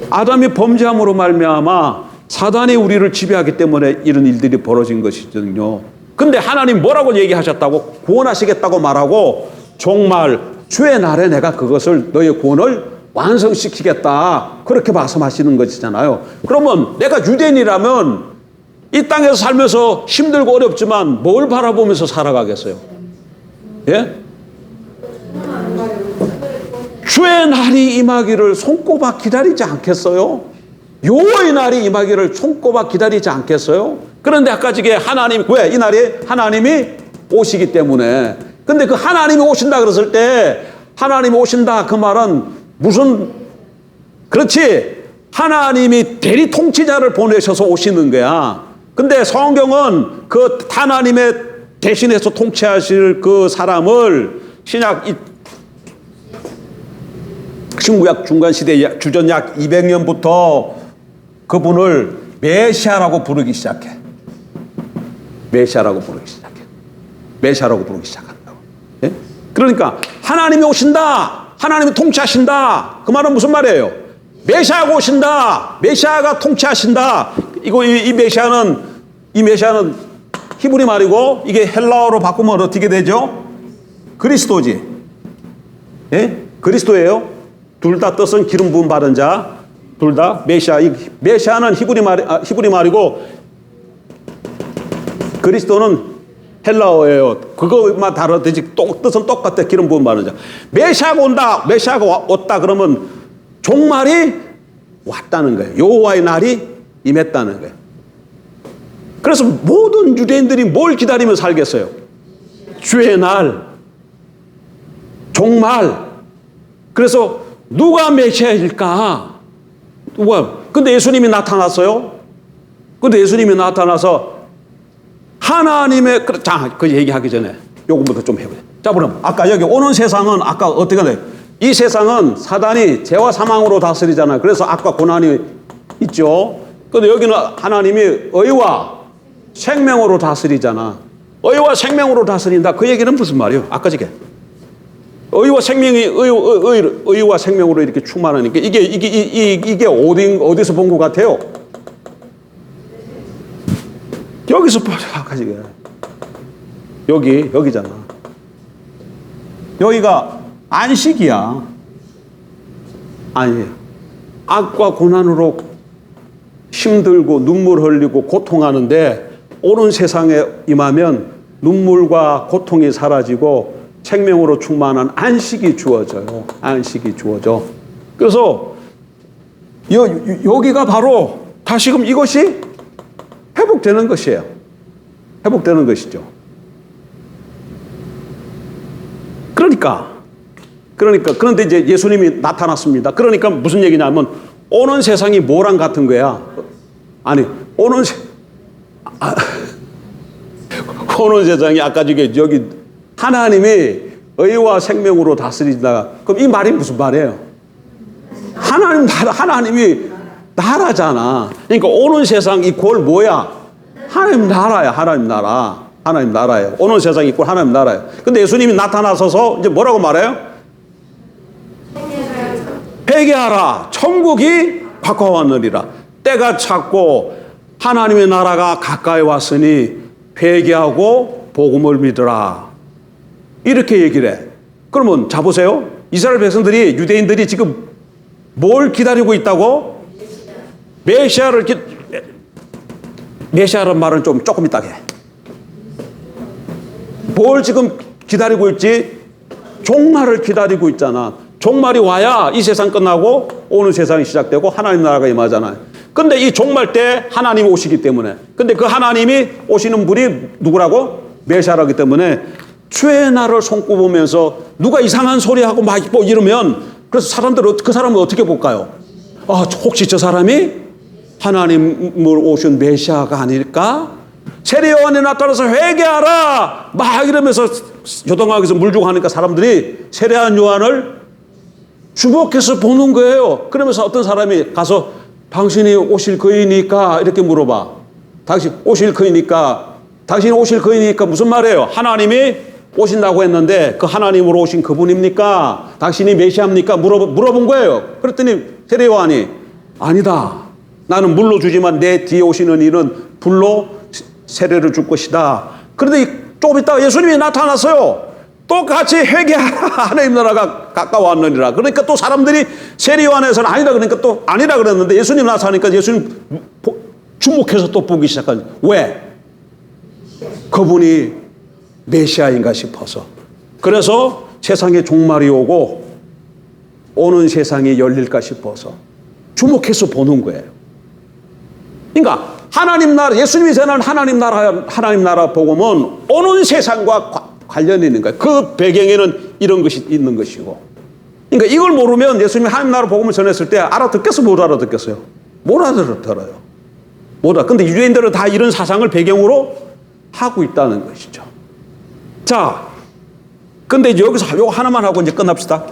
아담이 범죄함으로 말미암아 사단이 우리를 지배하기 때문에 이런 일들이 벌어진 것이거든요. 근데 하나님 뭐라고 얘기하셨다고? 구원하시겠다고 말하고, 정말 주의 날에 내가 그것을, 너의 구원을 완성시키겠다, 그렇게 말씀하시는 것이잖아요. 그러면 내가 유대인이라면 이 땅에서 살면서 힘들고 어렵지만 뭘 바라보면서 살아가겠어요? 예? 주의 날이 임하기를 손꼽아 기다리지 않겠어요? 여호와의 날이 임하기를 손꼽아 기다리지 않겠어요? 그런데 아까 저게 하나님, 왜? 이 날이 하나님이 오시기 때문에. 근데 그 하나님이 오신다 그랬을 때, 하나님이 오신다 그 말은 무슨, 그렇지, 하나님이 대리 통치자를 보내셔서 오시는 거야. 근데 성경은 그 하나님의 대신해서 통치하실 그 사람을 신구약 중간시대 주전 약 200년부터 그분을 메시아라고 부르기 시작해. 메시아라고 부르기 시작한다고. 예? 그러니까 하나님이 오신다, 하나님이 통치하신다, 그 말은 무슨 말이에요? 메시아가 오신다, 메시아가 통치하신다. 이 메시아는 히브리 말이고, 이게 헬라어로 바꾸면 어떻게 되죠? 그리스도지. 예? 그리스도예요. 둘 다 뜻은 기름 부음 받은 자, 둘 다 메시아. 메시아는 히브리 말이고, 그리스도는 헬라어예요. 그거만 다르듯이 뜻은 똑같아. 기름 부음 받은 자. 메시아가 온다, 메시아가 왔다 그러면 종말이 왔다는 거예요. 여호와의 날이 임했다는 거예요. 그래서 모든 유대인들이 뭘 기다리며 살겠어요? 주의 날, 종말. 그래서 누가 메시아일까? 근데 예수님이 나타났어요. 근데 예수님이 나타나서 하나님의, 그 얘기하기 전에 요거부터 좀 해보세요. 자, 그럼 아까 여기 오는 세상은 아까 어떻게 돼요? 이 세상은 사단이 죄와 사망으로 다스리잖아요. 그래서 악과 고난이 있죠. 근데 여기는 하나님이 의와 생명으로 다스리잖아. 의와 생명으로 다스린다. 그 얘기는 무슨 말이에요? 아까 저게 의와 생명이 의와 생명으로 이렇게 충만하니까 이게 어디서 본 것 같아요? 여기서 아까 저게 여기잖아. 여기가 안식이야. 아니에요. 악과 고난으로 힘들고 눈물 흘리고 고통하는데 오는 세상에 임하면 눈물과 고통이 사라지고 생명으로 충만한 안식이 주어져요. 안식이 주어져. 그래서 여기가 바로 다시금 이것이 회복되는 것이에요. 회복되는 것이죠. 그런데 이제 예수님이 나타났습니다. 그러니까 무슨 얘기냐면 오는 세상이 뭐랑 같은 거야? 아니, 오는 세상이 아까 여기 하나님이 의와 생명으로 다스리다가, 그럼 이 말이 무슨 말이에요? 하나님이 나라잖아. 그러니까 오는 세상 이꼴 뭐야? 하나님 나라야. 하나님 나라예요. 오는 세상 이꼴 하나님 나라예요. 근데 예수님이 나타나서서 이제 뭐라고 말해요? 회개하라. 천국이 가까웠느니라. 때가 찼고 하나님의 나라가 가까이 왔으니 회개하고 복음을 믿으라. 이렇게 얘기를 해. 그러면 자 보세요. 이스라엘 백성들이, 유대인들이 지금 뭘 기다리고 있다고? 메시아라는 말은 조금 이따 해. 뭘 지금 기다리고 있지? 종말을 기다리고 있잖아. 종말이 와야 이 세상 끝나고 오는 세상이 시작되고 하나님 나라가 임하잖아요. 근데 이 종말 때 하나님이 오시기 때문에, 근데 그 하나님이 오시는 분이 누구라고? 메시아라기 때문에 주의 날을 손꼽으면서 누가 이상한 소리하고 막 이러면, 그래서 그 사람은 어떻게 볼까요? 혹시 저 사람이 하나님을 오신 메시아가 아닐까? 세례 요한이 나타나서 회개하라 막 이러면서 요단강에서 물 주고 하니까 사람들이 세례한 요한을 주목해서 보는 거예요. 그러면서 어떤 사람이 가서 당신이 오실 그이니까 이렇게 물어봐. 당신이 오실 그이니까 무슨 말이에요? 하나님이 오신다고 했는데 그 하나님으로 오신 그분입니까? 당신이 메시아입니까? 물어본 거예요. 그랬더니 세례 요한이 아니다. 나는 물로 주지만 내 뒤에 오시는 이는 불로 세례를 줄 것이다. 그런데 조금 있다가 예수님이 나타났어요. 똑같이 회개하라. 하나님 나라가 가까워왔느니라. 그러니까 또 사람들이 세례 요한에서는 아니다 그러니까 또 아니라 그랬는데 예수님 나타나니까 예수님 주목해서 또 보기 시작한. 왜? 그분이 메시아인가 싶어서. 그래서 세상에 종말이 오고 오는 세상이 열릴까 싶어서 주목해서 보는 거예요. 그러니까 하나님 나라, 예수님이 전하는 하나님 나라 복음은 오는 세상과 관련이 있는 거예요. 그 배경에는 이런 것이 있는 것이고. 그러니까 이걸 모르면 예수님이 하나님 나라 복음을 전했을 때 알아듣겠어, 못 알아듣겠어요? 못 알아들어요. 근데 유대인들은 다 이런 사상을 배경으로 하고 있다는 것이죠. 자, 근데 여기서 요거 하나만 하고 이제 끝납시다.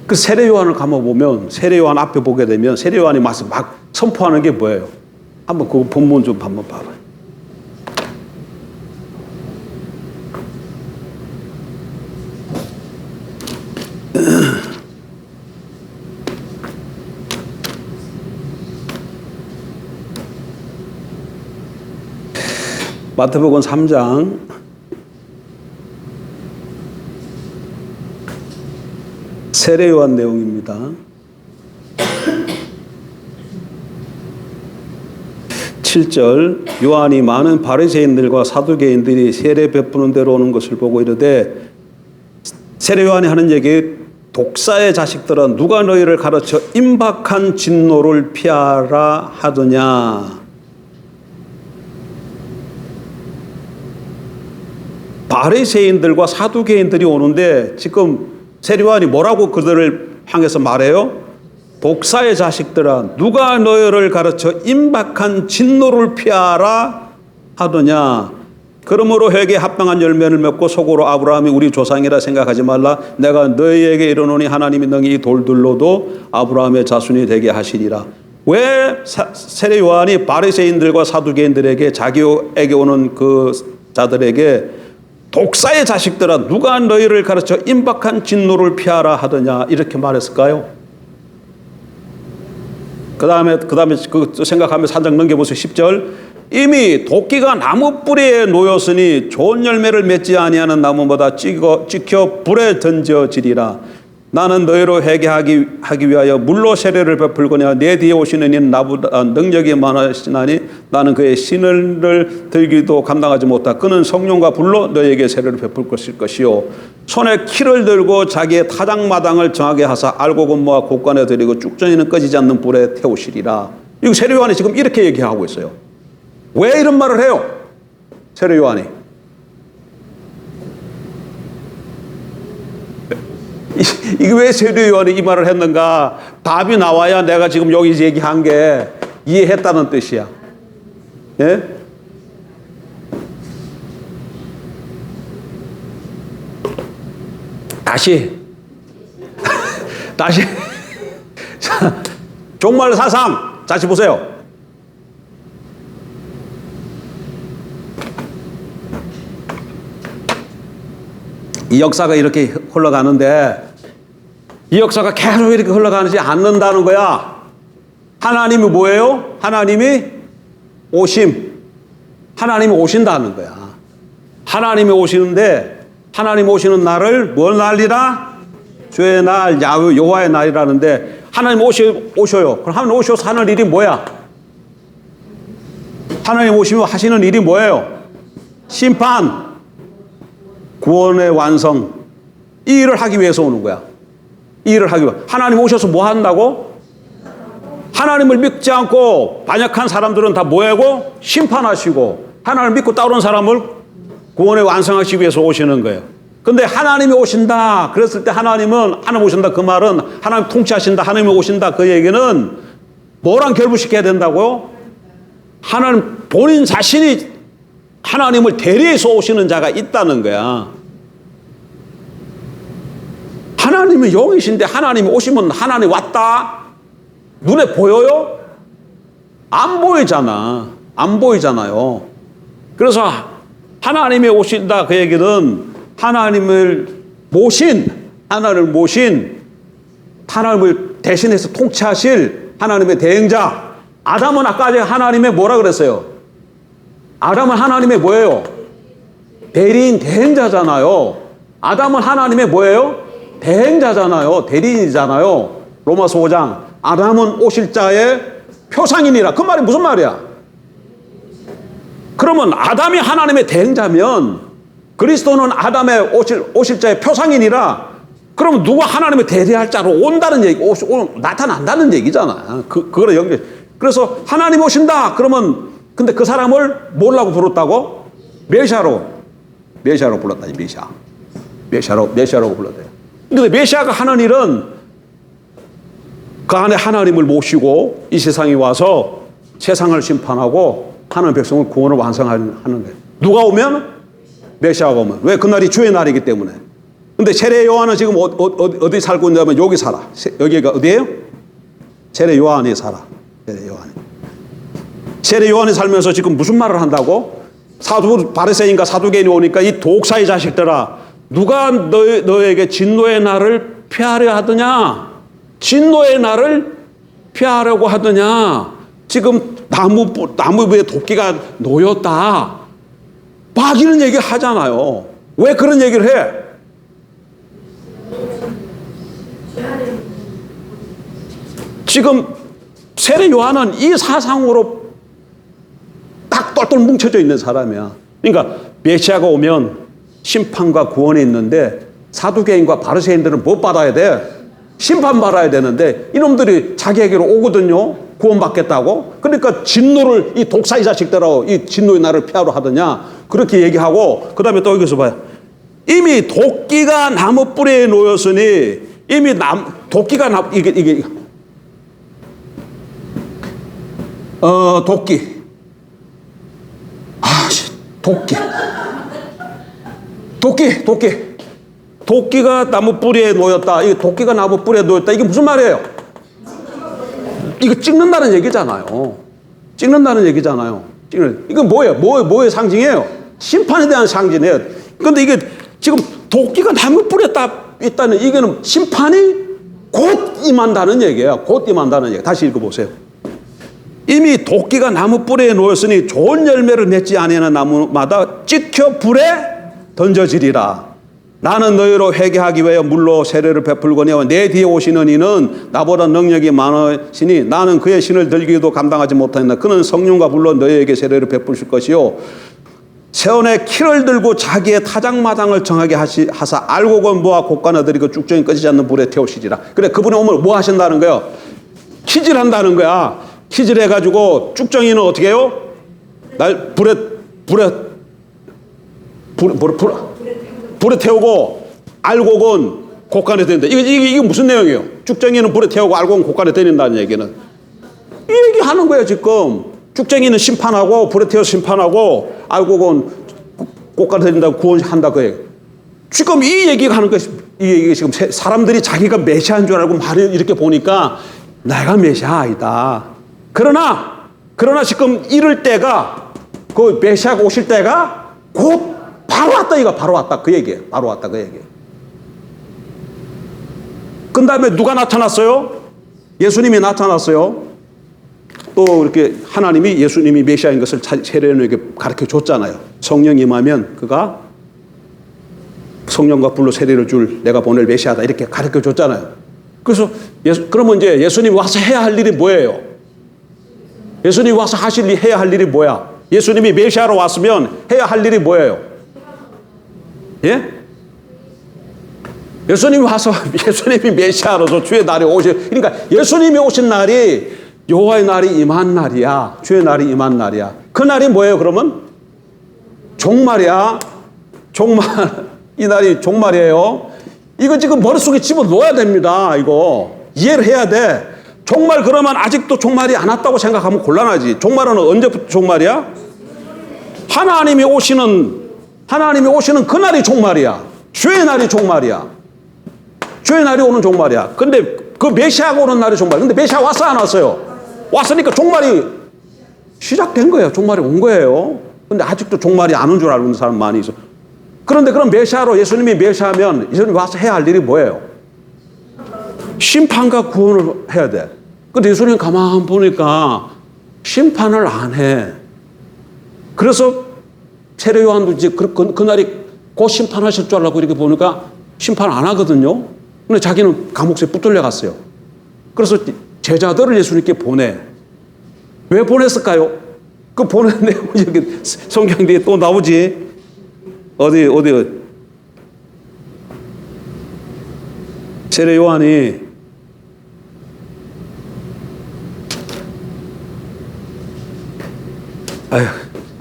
그 세례 요한을 가만보면 세례 요한 앞에 보게 되면 세례 요한이 막 선포하는 게 뭐예요? 한번 그 본문 좀 한번 봐봐요. 마태복음 3장 '세례 요한 내용입니다. 7절 요한이 많은 바리새인들과 사두개인들이 세례 베푸는 데로 오는 것을 보고 이르되 세례 요한이 하는 얘기 독사의 자식들아 누가 너희를 가르쳐 임박한 진노를 피하라 하더냐. 바리새인들과 사두개인들이 오는데 지금 세례 요한이 뭐라고 그들을 향해서 말해요? 독사의 자식들아 누가 너희를 가르쳐 임박한 진노를 피하라 하더냐. 그러므로 회개에 합당한 열매를 맺고 속으로 아브라함이 우리 조상이라 생각하지 말라. 내가 너희에게 이르노니 하나님이 능히 이 돌들로도 아브라함의 자손이 되게 하시리라. 왜 세례 요한이 바리새인들과 사두개인들에게 자기에게 오는 그 자들에게 독사의 자식들아 누가 너희를 가르쳐 임박한 진노를 피하라 하더냐 이렇게 말했을까요? 그 다음에 그 생각하면서 한 장 넘겨보세요. 10절 이미 도끼가 나무 뿌리에 놓였으니 좋은 열매를 맺지 아니하는 나무보다 찍혀 불에 던져지리라. 나는 너희로 회개하기 위하여 물로 세례를 베풀거니와 내 뒤에 오시는 이는 나보다 능력이 많으시나니 나는 그의 신을 들기도 감당하지 못하. 그는 성령과 불로 너희에게 세례를 베풀 것이요 손에 키를 들고 자기의 타작마당을 정하게 하사 알고 건모와 곳간에 들이고 쭉전이는 꺼지지 않는 불에 태우시리라. 이거 세례 요한이 지금 이렇게 얘기하고 있어요. 왜 이런 말을 해요? 세례 요한이 이게 왜 세례 요한이 이 말을 했는가? 답이 나와야 내가 지금 여기 얘기한 게 이해했다는 뜻이야. 예? 다시 자, 종말 사상 다시 보세요. 이 역사가 이렇게 흘러가는데 이 역사가 계속 이렇게 흘러가지 않는다는 거야. 하나님이 뭐예요? 하나님이 하나님이 오신다는 거야. 하나님이 오시는데 하나님 오시는 날을 뭔 날이라? 주의 날, 여호와의 날이라는데 하나님 오셔요. 그럼 하나님 오셔서 하는 일이 뭐야? 하나님 오시면 하시는 일이 뭐예요? 심판, 구원의 완성. 이 일을 하기 위해서 오는 거야. 이 일을 하기 위해. 하나님 오셔서 뭐 한다고? 하나님을 믿지 않고 반역한 사람들은 다 뭐하고? 심판하시고 하나님을 믿고 따르는 사람을 구원의 완성하시기 위해서 오시는 거예요. 근데 하나님이 오신다 그랬을 때 하나님 오신다 그 말은 하나님 통치하신다 하나님이 오신다 그 얘기는 뭐랑 결부시켜야 된다고요? 하나님 본인 자신이 하나님을 대리해서 오시는 자가 있다는 거야. 하나님이 영이신데 하나님이 오시면 하나님 왔다? 눈에 보여요? 안 보이잖아. 안 보이잖아요. 그래서 하나님이 오신다 그 얘기는 하나님을 모신 하나님을 대신해서 통치하실 하나님의 대행자. 아담은 아까 하나님의 뭐라 그랬어요? 아담은 하나님의 뭐예요? 대리인 대행자잖아요. 아담은 하나님의 뭐예요? 대행자잖아요. 대리인이잖아요. 로마서 5장. 아담은 오실 자의 표상이니라. 그 말이 무슨 말이야? 그러면 아담이 하나님의 대행자면 그리스도는 아담의 오실 자의 표상이니라. 그러면 누가 하나님의 대리할 자로 온다는 얘기, 나타난다는 얘기잖아. 그거를 연결. 그래서 하나님 오신다. 그러면 근데 그 사람을 뭐라고 부르다고? 메시아로 불렀다니. 메시아라고 불렀대요. 근데 메시아가 하는 일은 그 안에 하나님을 모시고 이 세상에 와서 세상을 심판하고 하나님 백성을 구원을 완성하는 거예요. 누가 오면? 메시아가 오면. 왜? 그날이 주의 날이기 때문에. 근데 세례 요한은 지금 어디 살고 있냐면 여기 살아. 여기가 어디예요? 세례 요한이 살아. 세례 요한이 살면서 지금 무슨 말을 한다고? 바리새인과 사두개인이 오니까 이 독사의 자식들아, 누가 너에게 진노의 날을 피하려 하더냐? 진노의 날을 피하려고 하더냐? 지금 나무 위에 도끼가 놓였다. 막 이런 얘기 하잖아요. 왜 그런 얘기를 해? 지금 세례 요한은 이 사상으로 딱 똘똘 뭉쳐져 있는 사람이야. 그러니까 메시아가 오면 심판과 구원이 있는데 사두개인과 바리새인들은 못 받아야 돼. 심판받아야 되는데 이놈들이 자기에게로 오거든요. 구원받겠다고. 그러니까 진노를 이 독사의 자식들하고 이 진노의 날을 피하러 하더냐. 그렇게 얘기하고 그다음에 또 여기서 봐요. 이미 도끼가 나무 뿌리에 놓였으니 이미 도끼가 이게 도끼. 도끼가 나무 뿌리에 놓였다. 이게 도끼가 나무 뿌리에 놓였다. 이게 무슨 말이에요? 이거 찍는다는 얘기잖아요. 이건 뭐예요? 뭐의 상징이에요? 심판에 대한 상징이에요. 근데 이게 지금 도끼가 나무 뿌리에 있다는 이거는 심판이 곧 임한다는 얘기예요. 다시 읽어보세요. 이미 도끼가 나무 뿌리에 놓였으니 좋은 열매를 맺지 아니하는 나무마다 찍혀 불에 던져지리라. 나는 너희로 회개하기 위하여 물로 세례를 베풀거니와 내 뒤에 오시는 이는 나보다 능력이 많으시니 나는 그의 신을 들기도 감당하지 못하였나. 그는 성령과 불로 너희에게 세례를 베푸실 것이요 세원의 키를 들고 자기의 타작마당을 정하게 하사 알곡은 모아 곡간아들이고 쭉정이 꺼지지 않는 불에 태우시리라. 그래, 그분이 오면 뭐 하신다는 거예요? 키질 한다는 거야. 키질 해가지고 쭉정이는 어떻게 해요? 날 불에 태우고 알곡은 곡간에 데린다. 이게 무슨 내용이에요? 쭉정이는 불에 태우고 알곡은 곡간에 데린다는 얘기는 이 얘기 하는 거예요. 지금 쭉정이는 심판하고 불에 태워서 심판하고 알곡은 곡간에 데린다고 구원한다 그 얘기. 지금 이 얘기가 하는 거예요. 이 얘기 지금 사람들이 자기가 메시아인 줄 알고 말을 이렇게 보니까 내가 메시아 아니다. 그러나 지금 이럴 때가 그 메시아가 오실 때가 곧 바로 왔다 그 얘기예요. 그 다음에 누가 나타났어요? 예수님이 나타났어요. 또 이렇게 하나님이 예수님이 메시아인 것을 세례요한에게 가르쳐 줬잖아요. 성령 임하면 그가 성령과 불로 세례를 줄 내가 보낼 메시아다 이렇게 가르쳐 줬잖아요. 그래서 그러면 이제 예수님이 와서 해야 할 일이 뭐예요? 예수님이 와서 해야 할 일이 뭐야? 예수님이 메시아로 왔으면 해야 할 일이 뭐예요? 예? 예수님이 메시아로서 주의 날이 그러니까 예수님이 오신 날이 여호와의 날이 임한 날이야. 주의 날이 임한 날이야. 그 날이 뭐예요, 그러면? 종말이야. 이 날이 종말이에요. 이거 지금 머릿속에 집어넣어야 됩니다. 이거. 이해를 해야 돼. 종말 그러면 아직도 종말이 안 왔다고 생각하면 곤란하지. 종말은 언제부터 종말이야? 하나님이 오시는 그날이 종말이야. 주의 날이 종말이야. 주의 날이 오는 종말이야. 근데 그 메시아가 오는 날이 종말. 근데 메시아 왔어 안 왔어요? 왔으니까 종말이 시작된 거예요. 종말이 온 거예요. 근데 아직도 종말이 안 온 줄 알고 있는 사람 많이 있어. 그런데 그럼 메시아로 예수님이 메시아면 예수님이 와서 해야 할 일이 뭐예요? 심판과 구원을 해야 돼. 근데 예수님 가만 보니까 심판을 안 해. 그래서 세례 요한도 이제 그날이 곧 심판하실 줄 알고 이렇게 보니까 심판 안 하거든요. 근데 자기는 감옥에 붙들려 갔어요. 그래서 제자들을 예수님께 보내. 왜 보냈을까요? 그 보낸 내용이 여기 성경 뒤에 또 나오지. 어디. 세례 요한이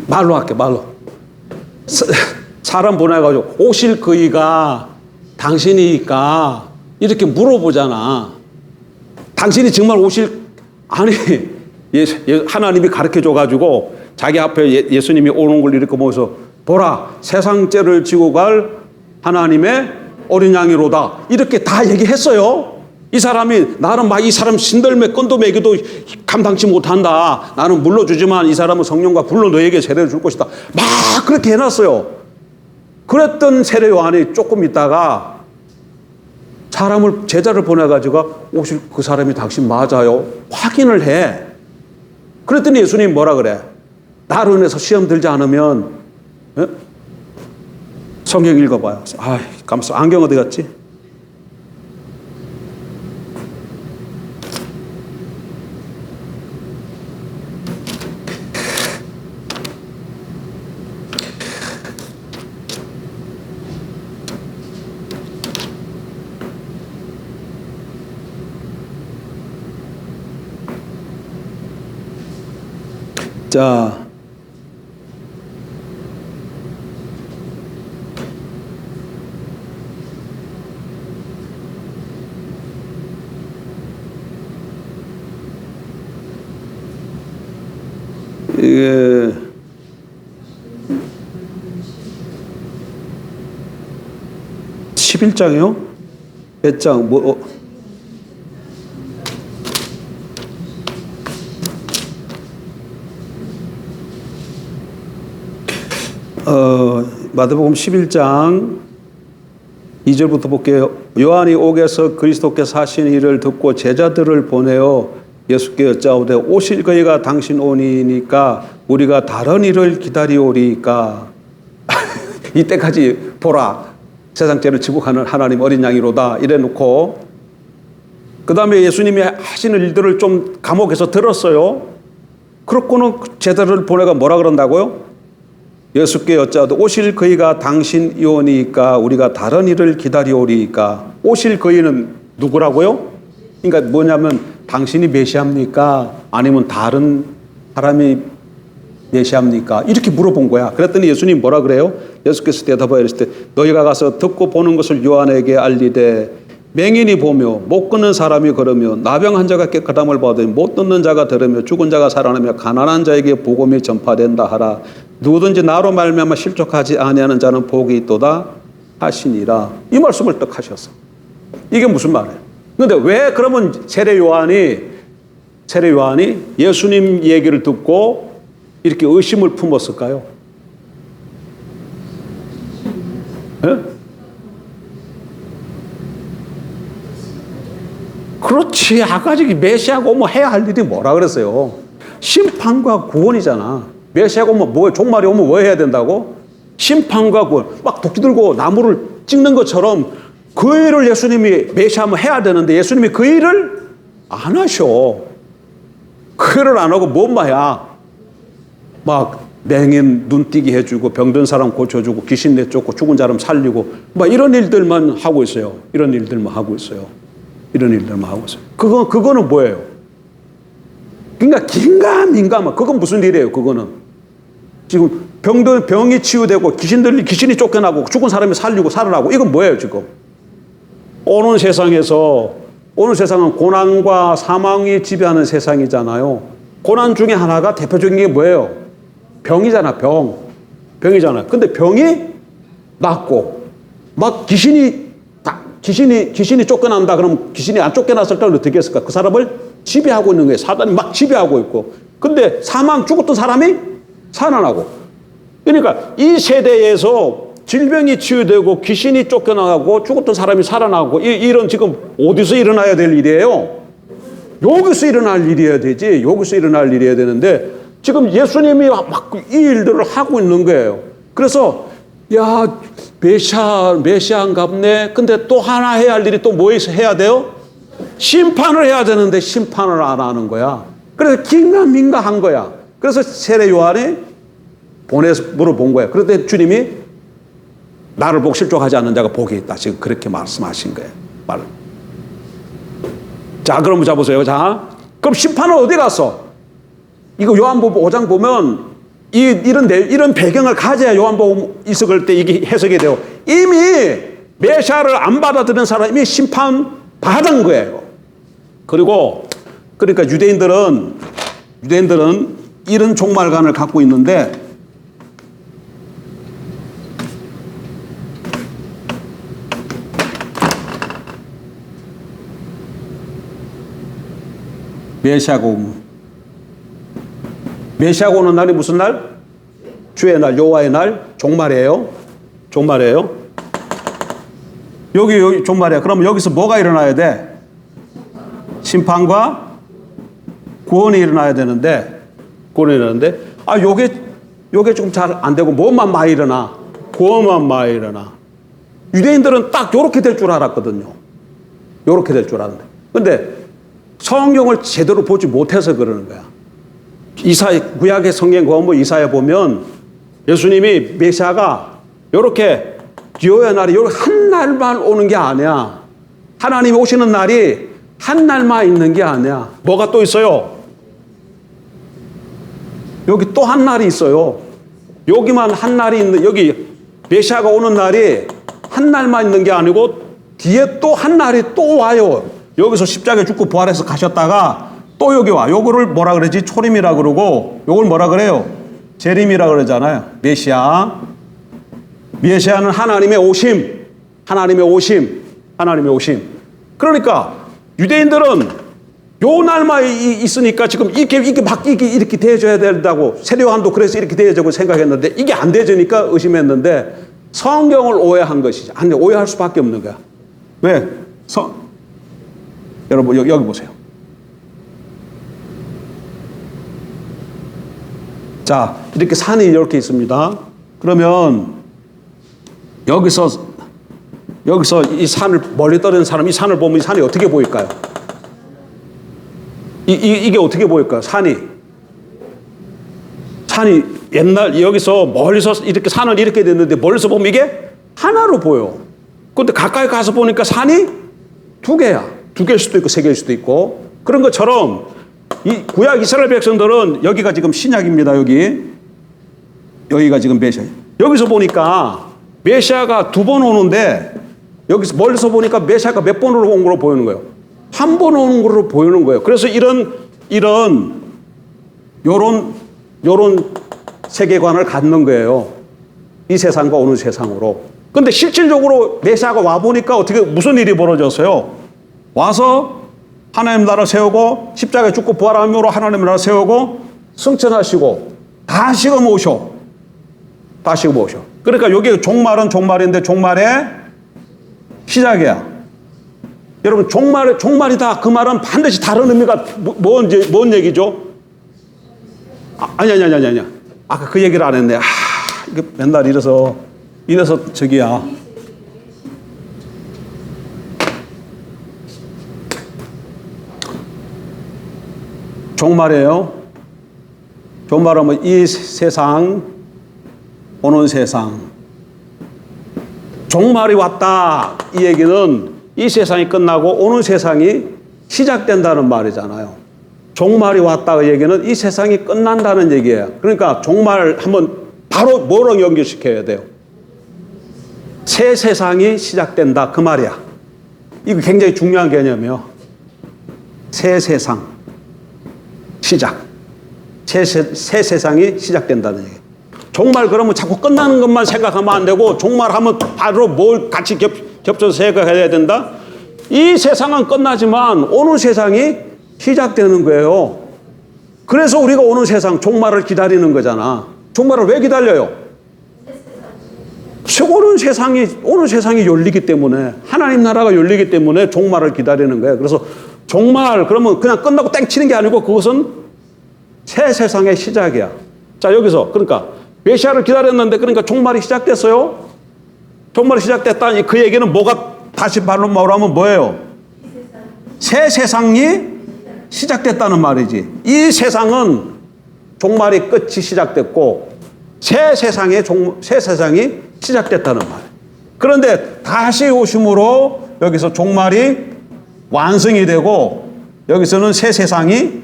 말로 할게, 말로. 사람 보내가지고 오실 그이가 당신이니까 이렇게 물어보잖아. 당신이 정말 아니, 하나님이 가르쳐 줘가지고 자기 앞에 예수님이 오는 걸 이렇게 보면서 보라, 세상 죄를 지고 갈 하나님의 어린 양이로다. 이렇게 다 얘기했어요. 이 사람이 나는 막 이 사람 신들매 끈도 매기도 감당치 못한다. 나는 물러주지만 이 사람은 성령과 불로 너에게 세례를 줄 것이다. 막 그렇게 해놨어요. 그랬던 세례 요한이 조금 있다가 제자를 보내가지고 오실 그 사람이 당신 맞아요? 확인을 해. 그랬더니 예수님이 뭐라 그래? 나로 인해서 시험 들지 않으면 성경 읽어봐요. 감사. 안경 어디 갔지? 자, 이게 11장이요? 몇 장? 마태복음 11장 2절부터 볼게요. 요한이 옥에서 그리스도께서 하신 일을 듣고 제자들을 보내어 예수께 여짜오되 오실 그이가 당신 오니니까 우리가 다른 일을 기다리오리까. 이때까지 보라, 세상 죄를 지고 가는 하나님 어린 양이로다 이래 놓고 그 다음에 예수님이 하시는 일들을 좀 감옥에서 들었어요. 그렇고는 제자들을 보내가 뭐라 그런다고요? 예수께 여짜오되 오실 그이가 당신이오니까 우리가 다른 일을 기다리오리까. 오실 그이는 누구라고요? 그러니까 뭐냐면 당신이 메시아입니까? 아니면 다른 사람이 메시아입니까? 이렇게 물어본 거야. 그랬더니 예수님이 뭐라 그래요? 예수께서 대답하여 이르시되 너희가 가서 듣고 보는 것을 요한에게 알리되 맹인이 보며 못 걷는 사람이 걸으며 나병 환자가 깨끗함을 받으며 못 듣는 자가 들으며 죽은 자가 살아나며 가난한 자에게 복음이 전파된다 하라. 누구든지 나로 말미암아 실족하지 아니하는 자는 복이 있도다 하시니라. 이 말씀을 딱 하셨어. 이게 무슨 말이에요? 그런데 왜 그러면 세례 요한이 예수님 얘기를 듣고 이렇게 의심을 품었을까요? 네? 그렇지. 아까 저기 메시아가 오면 해야 할 일이 뭐라 그랬어요? 심판과 구원이잖아. 메시아가 오면 뭐, 종말이 오면 뭐 해야 된다고? 심판과 구원. 막 도끼 들고 나무를 찍는 것처럼 그 일을 예수님이 메시아면 해야 되는데 예수님이 그 일을 안 하셔. 그 일을 안 하고 뭔 말이야? 막 맹인 눈뜨기 해주고 병든 사람 고쳐주고 귀신 내쫓고 죽은 사람 살리고 막 이런 일들만 하고 있어요. 이런 일들만 하고 있어요. 그거는 뭐예요? 그러니까 긴가민가 그건 무슨 일이에요? 그거는 지금 병이 치유되고 귀신이 쫓겨나고 죽은 사람이 살리고 살아나고 이건 뭐예요 지금? 오는 세상은 고난과 사망이 지배하는 세상이잖아요. 고난 중에 하나가 대표적인 게 뭐예요? 병이잖아. 병이잖아. 근데 병이 낫고 막 귀신이 귀신이 쫓겨난다. 그러면 귀신이 안 쫓겨났을 때는 어떻게 했을까? 그 사람을 지배하고 있는 거예요. 사단이 막 지배하고 있고. 근데 죽었던 사람이 살아나고. 그러니까 이 세대에서 질병이 치유되고 귀신이 쫓겨나고 죽었던 사람이 살아나고 이런 지금 어디서 일어나야 될 일이에요? 여기서 일어날 일이어야 되지. 여기서 일어날 일이어야 되는데 지금 예수님이 막 이 일들을 하고 있는 거예요. 그래서 야, 메시아인가 보네. 근데 또 하나 해야 할 일이 또 뭐 해야 돼요? 심판을 해야 되는데 심판을 안 하는 거야. 그래서 긴가민가한 거야. 그래서 세례 요한이 보내서 물어본 거야. 그런데 주님이 나를 보고 실족하지 않는 자가 복이 있다. 지금 그렇게 말씀하신 거예요. 자, 그럼 보세요. 자, 그럼 심판은 어디 갔어? 이거 요한복음 5장 보면 이런 배경을 가져야 요한복음 있을 때 이게 해석이 돼요. 이미 메시아를 안 받아들인 사람이 심판 받은 거예요. 그러니까 유대인들은 이런 종말관을 갖고 있는데 메시아가 오는 날이 무슨 날? 주의 날, 여호와의 날, 종말이에요. 여기 종말이야. 그럼 여기서 뭐가 일어나야 돼? 심판과 구원이 일어나야 되는데, 요게 좀 잘 안 되고 뭐만 많이 일어나? 구원만 많이 일어나. 유대인들은 딱 요렇게 될 줄 알았거든요. 요렇게 될 줄 알았는데. 근데 성경을 제대로 보지 못해서 그러는 거야. 구약의 성경 공부 이사야 보면 예수님이 메시아가 이렇게 기호의 날이 한 날만 오는 게 아니야. 하나님이 오시는 날이 한 날만 있는 게 아니야. 뭐가 또 있어요? 여기 또 한 날이 있어요. 여기만 한 날이 있는, 여기 메시아가 오는 날이 한 날만 있는 게 아니고 뒤에 또 한 날이 또 와요. 여기서 십자가에 죽고 부활해서 가셨다가 또 여기 와. 요거를 뭐라 그러지? 초림이라 그러고, 요걸 뭐라 그래요? 재림이라 그러잖아요. 메시아는 하나님의 오심. 그러니까 유대인들은 요 날만 있으니까 지금 이렇게 대해줘야 된다고, 세례 요한도 그래서 이렇게 대해주고 생각했는데 이게 안 대해주니까 의심했는데 성경을 오해한 것이지. 근데 오해할 수밖에 없는 거야. 왜? 여러분 여기 보세요. 자, 이렇게 산이 이렇게 있습니다. 그러면 여기서 이 산을 멀리 떨어진 사람이 이 산을 보면 이 산이 어떻게 보일까요? 이게 어떻게 보일까요? 산이 옛날 여기서 멀리서 이렇게 산을 이렇게 됐는데 멀리서 보면 이게 하나로 보여. 근데 가까이 가서 보니까 산이 두 개야. 두 개일 수도 있고 세 개일 수도 있고. 그런 것처럼 이 구약 이스라엘 백성들은 여기가 지금 신약입니다. 여기가 지금 메시아. 여기서 보니까 메시아가 두 번 오는데 여기서 멀리서 보니까 메시아가 몇 번으로 온 걸로 보이는 거예요. 한 번 오는 걸로 보이는 거예요. 그래서 요런 세계관을 갖는 거예요. 이 세상과 오는 세상으로. 근데 실질적으로 메시아가 와 보니까 무슨 일이 벌어졌어요? 와서 하나님 나라 세우고 십자가에 죽고 부활함으로 하나님 나라 세우고 승천하시고 다시금 오셔. 그러니까 여기 종말은 종말인데 종말의 시작이야. 여러분 종말이다 그 말은 반드시 다른 의미가 뭔 얘기죠? 아니. 아까 그 얘기를 안 했네. 이게 맨날 이래서 저기야. 종말이에요. 종말하면 이 세상, 오는 세상. 종말이 왔다. 이 얘기는 이 세상이 끝나고 오는 세상이 시작된다는 말이잖아요. 종말이 왔다. 그 얘기는 이 세상이 끝난다는 얘기예요. 그러니까 종말 한번 바로 뭐랑 연결시켜야 돼요? 새 세상이 시작된다. 그 말이야. 이거 굉장히 중요한 개념이에요. 새 세상. 시작. 새 세상이 시작된다는 얘기예요. 종말 그러면 자꾸 끝나는 것만 생각하면 안 되고 종말하면 바로 뭘 같이 겹쳐서 생각해야 된다. 이 세상은 끝나지만 오는 세상이 시작되는 거예요. 그래서 우리가 오는 세상, 종말을 기다리는 거잖아. 종말을 왜 기다려요? 오는 세상이 열리기 때문에, 하나님 나라가 열리기 때문에 종말을 기다리는 거예요. 그래서 종말, 그러면 그냥 끝나고 땡 치는 게 아니고 그것은 새 세상의 시작이야. 자, 여기서, 그러니까, 메시아를 기다렸는데, 그러니까 종말이 시작됐어요? 종말이 시작됐다. 그 얘기는 뭐가, 다시 말하면 뭐예요? 새 세상이 시작됐다는 말이지. 이 세상은 종말이 끝이 시작됐고, 새 세상이 시작됐다는 말이에요. 그런데 다시 오심으로 여기서 종말이 완성이 되고, 여기서는 새 세상이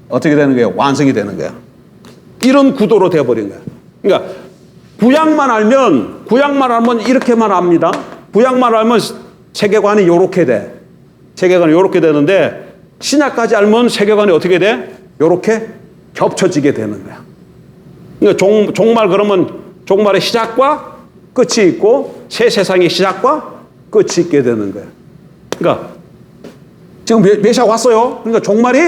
어떻게 되는 거예요? 완성이 되는 거야. 이런 구도로 되어버린 거야. 그러니까 구약만 알면 이렇게만 압니다. 구약만 알면 세계관이 이렇게 돼. 세계관이 이렇게 되는데 신약까지 알면 세계관이 어떻게 돼? 이렇게 겹쳐지게 되는 거야. 그러니까 종말 그러면 종말의 시작과 끝이 있고 새 세상의 시작과 끝이 있게 되는 거야. 그러니까 지금 메시아 왔어요. 그러니까 종말이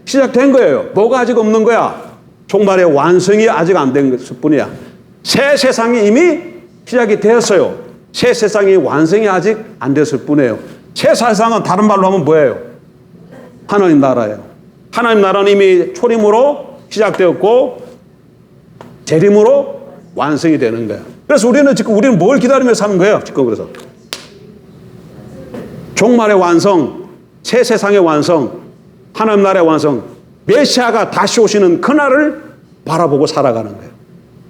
시작된 거예요. 뭐가 아직 없는 거야? 종말의 완성이 아직 안 된 것일 뿐이야. 새 세상이 이미 시작이 되었어요. 새 세상이 완성이 아직 안 됐을 뿐이에요. 새 세상은 다른 말로 하면 뭐예요? 하나님 나라예요. 하나님 나라는 이미 초림으로 시작되었고 재림으로 완성이 되는 거예요. 그래서 우리는 뭘 기다리며 사는 거예요? 지금 그래서 종말의 완성, 새 세상의 완성, 하나님 나라의 완성, 메시아가 다시 오시는 그날을 바라보고 살아가는 거예요.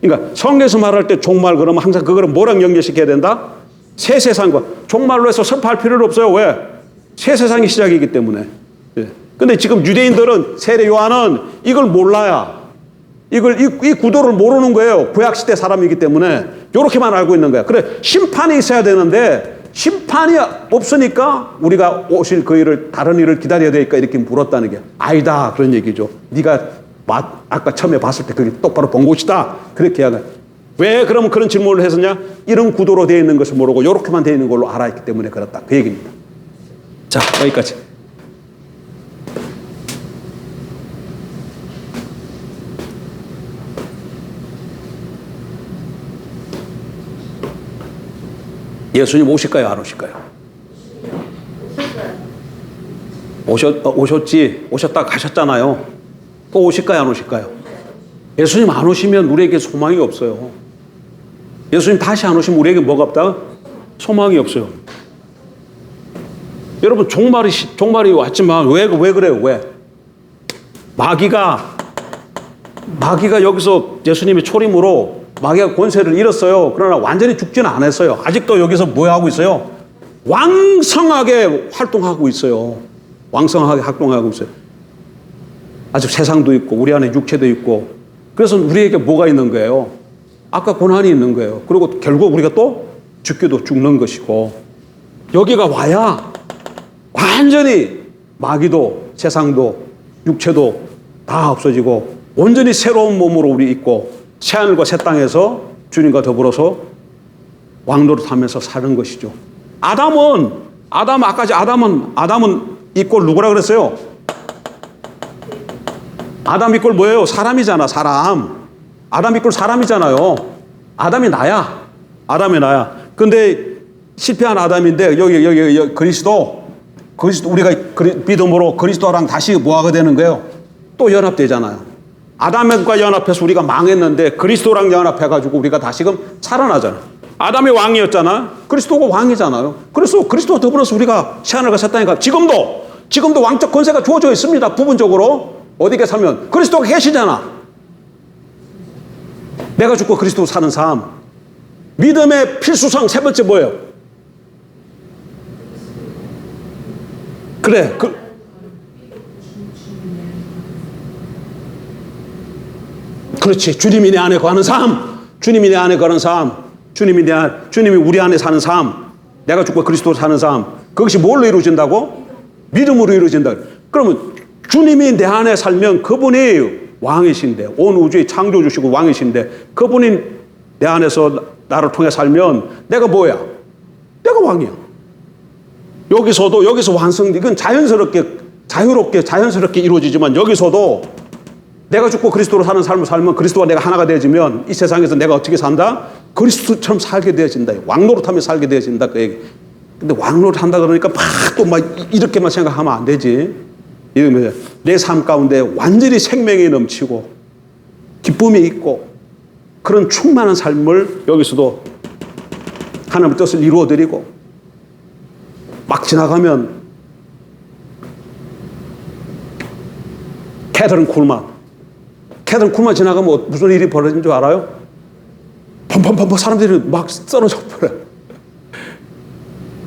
그러니까 성경에서 말할 때 종말 그러면 항상 그거를 뭐랑 연결시켜야 된다? 새 세상과. 종말로 해서 슬퍼할 필요는 없어요. 왜? 새 세상이 시작이기 때문에. 근데 지금 유대인들은, 세례 요한은 이걸 몰라야. 이 구도를 모르는 거예요. 구약시대 사람이기 때문에. 요렇게만 알고 있는 거야. 그래, 심판이 있어야 되는데 심판이 없으니까 우리가 오실 그 일을, 다른 일을 기다려야 되니까 이렇게 물었다는 게 아니다. 그런 얘기죠. 네가 아까 처음에 봤을 때 그게 똑바로 본 곳이다. 그렇게 이야기해. 왜 그러면 그런 질문을 했었냐? 이런 구도로 되어 있는 것을 모르고 이렇게만 되어 있는 걸로 알았기 때문에 그렇다. 그 얘기입니다. 자, 여기까지. 예수님 오실까요? 안 오실까요? 오셨다 가셨잖아요. 또 오실까요? 안 오실까요? 예수님 안 오시면 우리에게 소망이 없어요. 예수님 다시 안 오시면 우리에게 뭐가 없다? 소망이 없어요. 여러분, 종말이 왔지만 왜 그래요? 왜? 마귀가 여기서 예수님의 초림으로 마귀가 권세를 잃었어요. 그러나 완전히 죽지는 않았어요. 아직도 여기서 뭐 하고 있어요? 왕성하게 활동하고 있어요. 왕성하게 활동하고 있어요. 아직 세상도 있고 우리 안에 육체도 있고. 그래서 우리에게 뭐가 있는 거예요? 아까 고난이 있는 거예요. 그리고 결국 우리가 또 죽기도 죽는 것이고, 여기가 와야 완전히 마귀도 세상도 육체도 다 없어지고 온전히 새로운 몸으로 우리 있고 새하늘과 새 땅에서 주님과 더불어서 왕노릇하면서 사는 것이죠. 아담은 이꼴 누구라 그랬어요? 아담 이꼴 뭐예요? 사람이잖아, 사람. 아담 이꼴 사람이잖아요. 아담이 나야. 근데 실패한 아담인데 여기 그리스도 우리가 믿음으로 그리스도랑 다시 뭐하게 되는 거예요? 또 연합되잖아요. 아담과 연합해서 우리가 망했는데 그리스도랑 연합해가지고 우리가 다시금 살아나잖아. 아담이 왕이었잖아. 그리스도가 왕이잖아요. 그래서 그리스도와 더불어서 우리가 새하늘과 새 땅에 가. 지금도 왕적 권세가 주어져 있습니다. 부분적으로. 어디에 살면 그리스도가 계시잖아. 내가 죽고 그리스도 사는 삶. 믿음의 필수성 세 번째 뭐예요? 그래. 그렇지. 주님이 내 안에 거하는 삶. 주님이 우리 안에 사는 삶. 내가 죽고 그리스도 사는 삶. 그것이 뭘로 이루어진다고? 믿음으로 이루어진다. 그러면 주님이 내 안에 살면 그분이 왕이신데, 온 우주의 창조주시고 왕이신데, 그분이 내 안에서 나를 통해 살면 내가 뭐야? 내가 왕이야. 여기서 완성, 이건 자연스럽게 이루어지지만 여기서도 내가 죽고 그리스도로 사는 삶을 살면 그리스도와 내가 하나가 되어지면 이 세상에서 내가 어떻게 산다? 그리스도처럼 살게 되어진다. 왕노릇하며 살게 되어진다. 그 얘기. 근데 왕노릇 한다 그러니까 막 이렇게만 생각하면 안 되지. 이러면 내 삶 가운데 완전히 생명이 넘치고 기쁨이 있고 그런 충만한 삶을 여기서도 하나님의 뜻을 이루어드리고 막 지나가면 캐더린 쿨만 지나가면 무슨 일이 벌어진 줄 알아요? 펑펑펑펑 사람들이 막 쓰러져 버려요.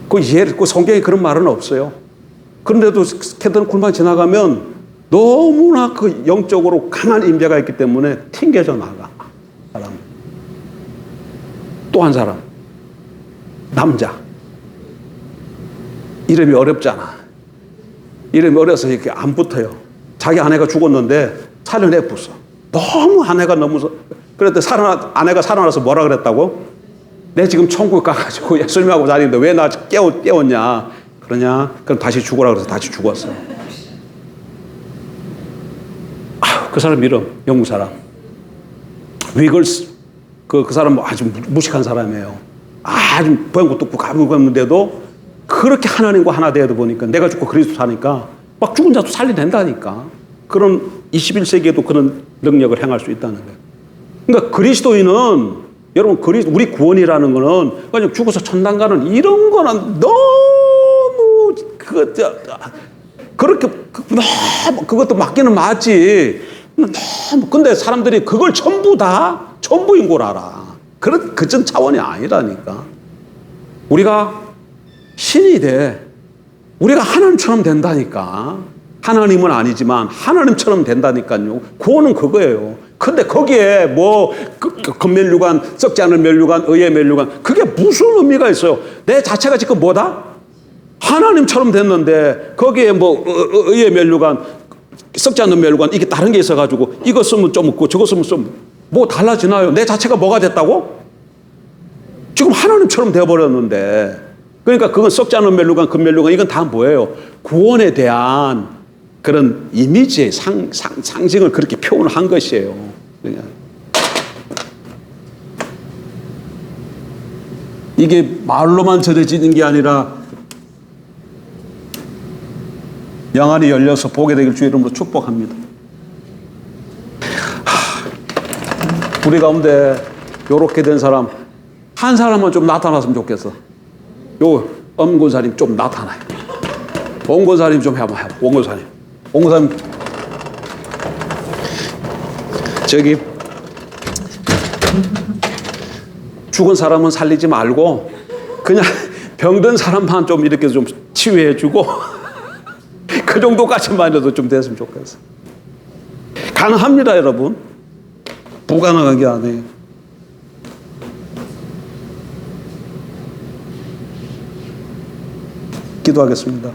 그 성경에 그런 말은 없어요. 그런데도 캐더린 쿨만 지나가면 너무나 그 영적으로 강한 임재가 있기 때문에 튕겨져 나가. 사람. 또 한 사람. 남자. 이름이 어렵잖아. 이름이 어려서 이렇게 안 붙어요. 자기 아내가 죽었는데 살려내었어. 너무 아내가 그랬더니 아내가 살아나서 뭐라 그랬다고? 내 지금 천국 가가지고 예수님하고 다니는데 왜 나 깨웠냐? 그러냐? 그럼 다시 죽으라 그래서 다시 죽었어. 그 사람 이름, 영국 사람. 위글스. 그 사람 아주 무식한 사람이에요. 아주 보양도 없고 가부가 없는데도 그렇게 하나님과 하나 되어도 보니까 내가 죽고 그리스도 사니까 막 죽은 자도 살려낸다니까. 그런 21세기에도 그런 능력을 행할 수 있다는 거예요. 그러니까 그리스도인은 여러분 우리 구원이라는 거는 그냥 죽어서 천당 가는 이런 거는 너무 그렇게 너무 그것도 맞기는 맞지. 너무 근데 사람들이 그걸 전부인 걸 알아. 그전 차원이 아니라니까. 우리가 신이 돼. 우리가 하나님처럼 된다니까. 하나님은 아니지만 하나님처럼 된다니까요. 구원은 그거예요. 근데 거기에 뭐 금면류관, 썩지 않은 면류관, 의의 면류관 그게 무슨 의미가 있어요? 내 자체가 지금 뭐다? 하나님처럼 됐는데 거기에 뭐 의의 면류관, 썩지 않는 면류관 이게 다른 게 있어가지고 이거 쓰면 좀 없고 저거 쓰면 좀 뭐 달라지나요? 내 자체가 뭐가 됐다고? 지금 하나님처럼 되어버렸는데 그러니까 그건 썩지 않은 면류관, 금면류관 이건 다 뭐예요? 구원에 대한 그런 이미지의 상징을 그렇게 표현한 것이에요. 그냥. 이게 말로만 전해지는 게 아니라 영안이 열려서 보게 되길 주의 이름으로 축복합니다. 우리 가운데 요렇게 된 사람 한 사람만 좀 나타났으면 좋겠어. 요 엄권사님 좀 나타나요. 원권사님 좀 해봐. 원권사님 저기 죽은 사람은 살리지 말고 그냥 병든 사람만 좀 이렇게 좀 치유해주고 그 정도까지만 해도 좀 됐으면 좋겠어. 가능합니다, 여러분. 불가능한 게 아니에요. 기도하겠습니다.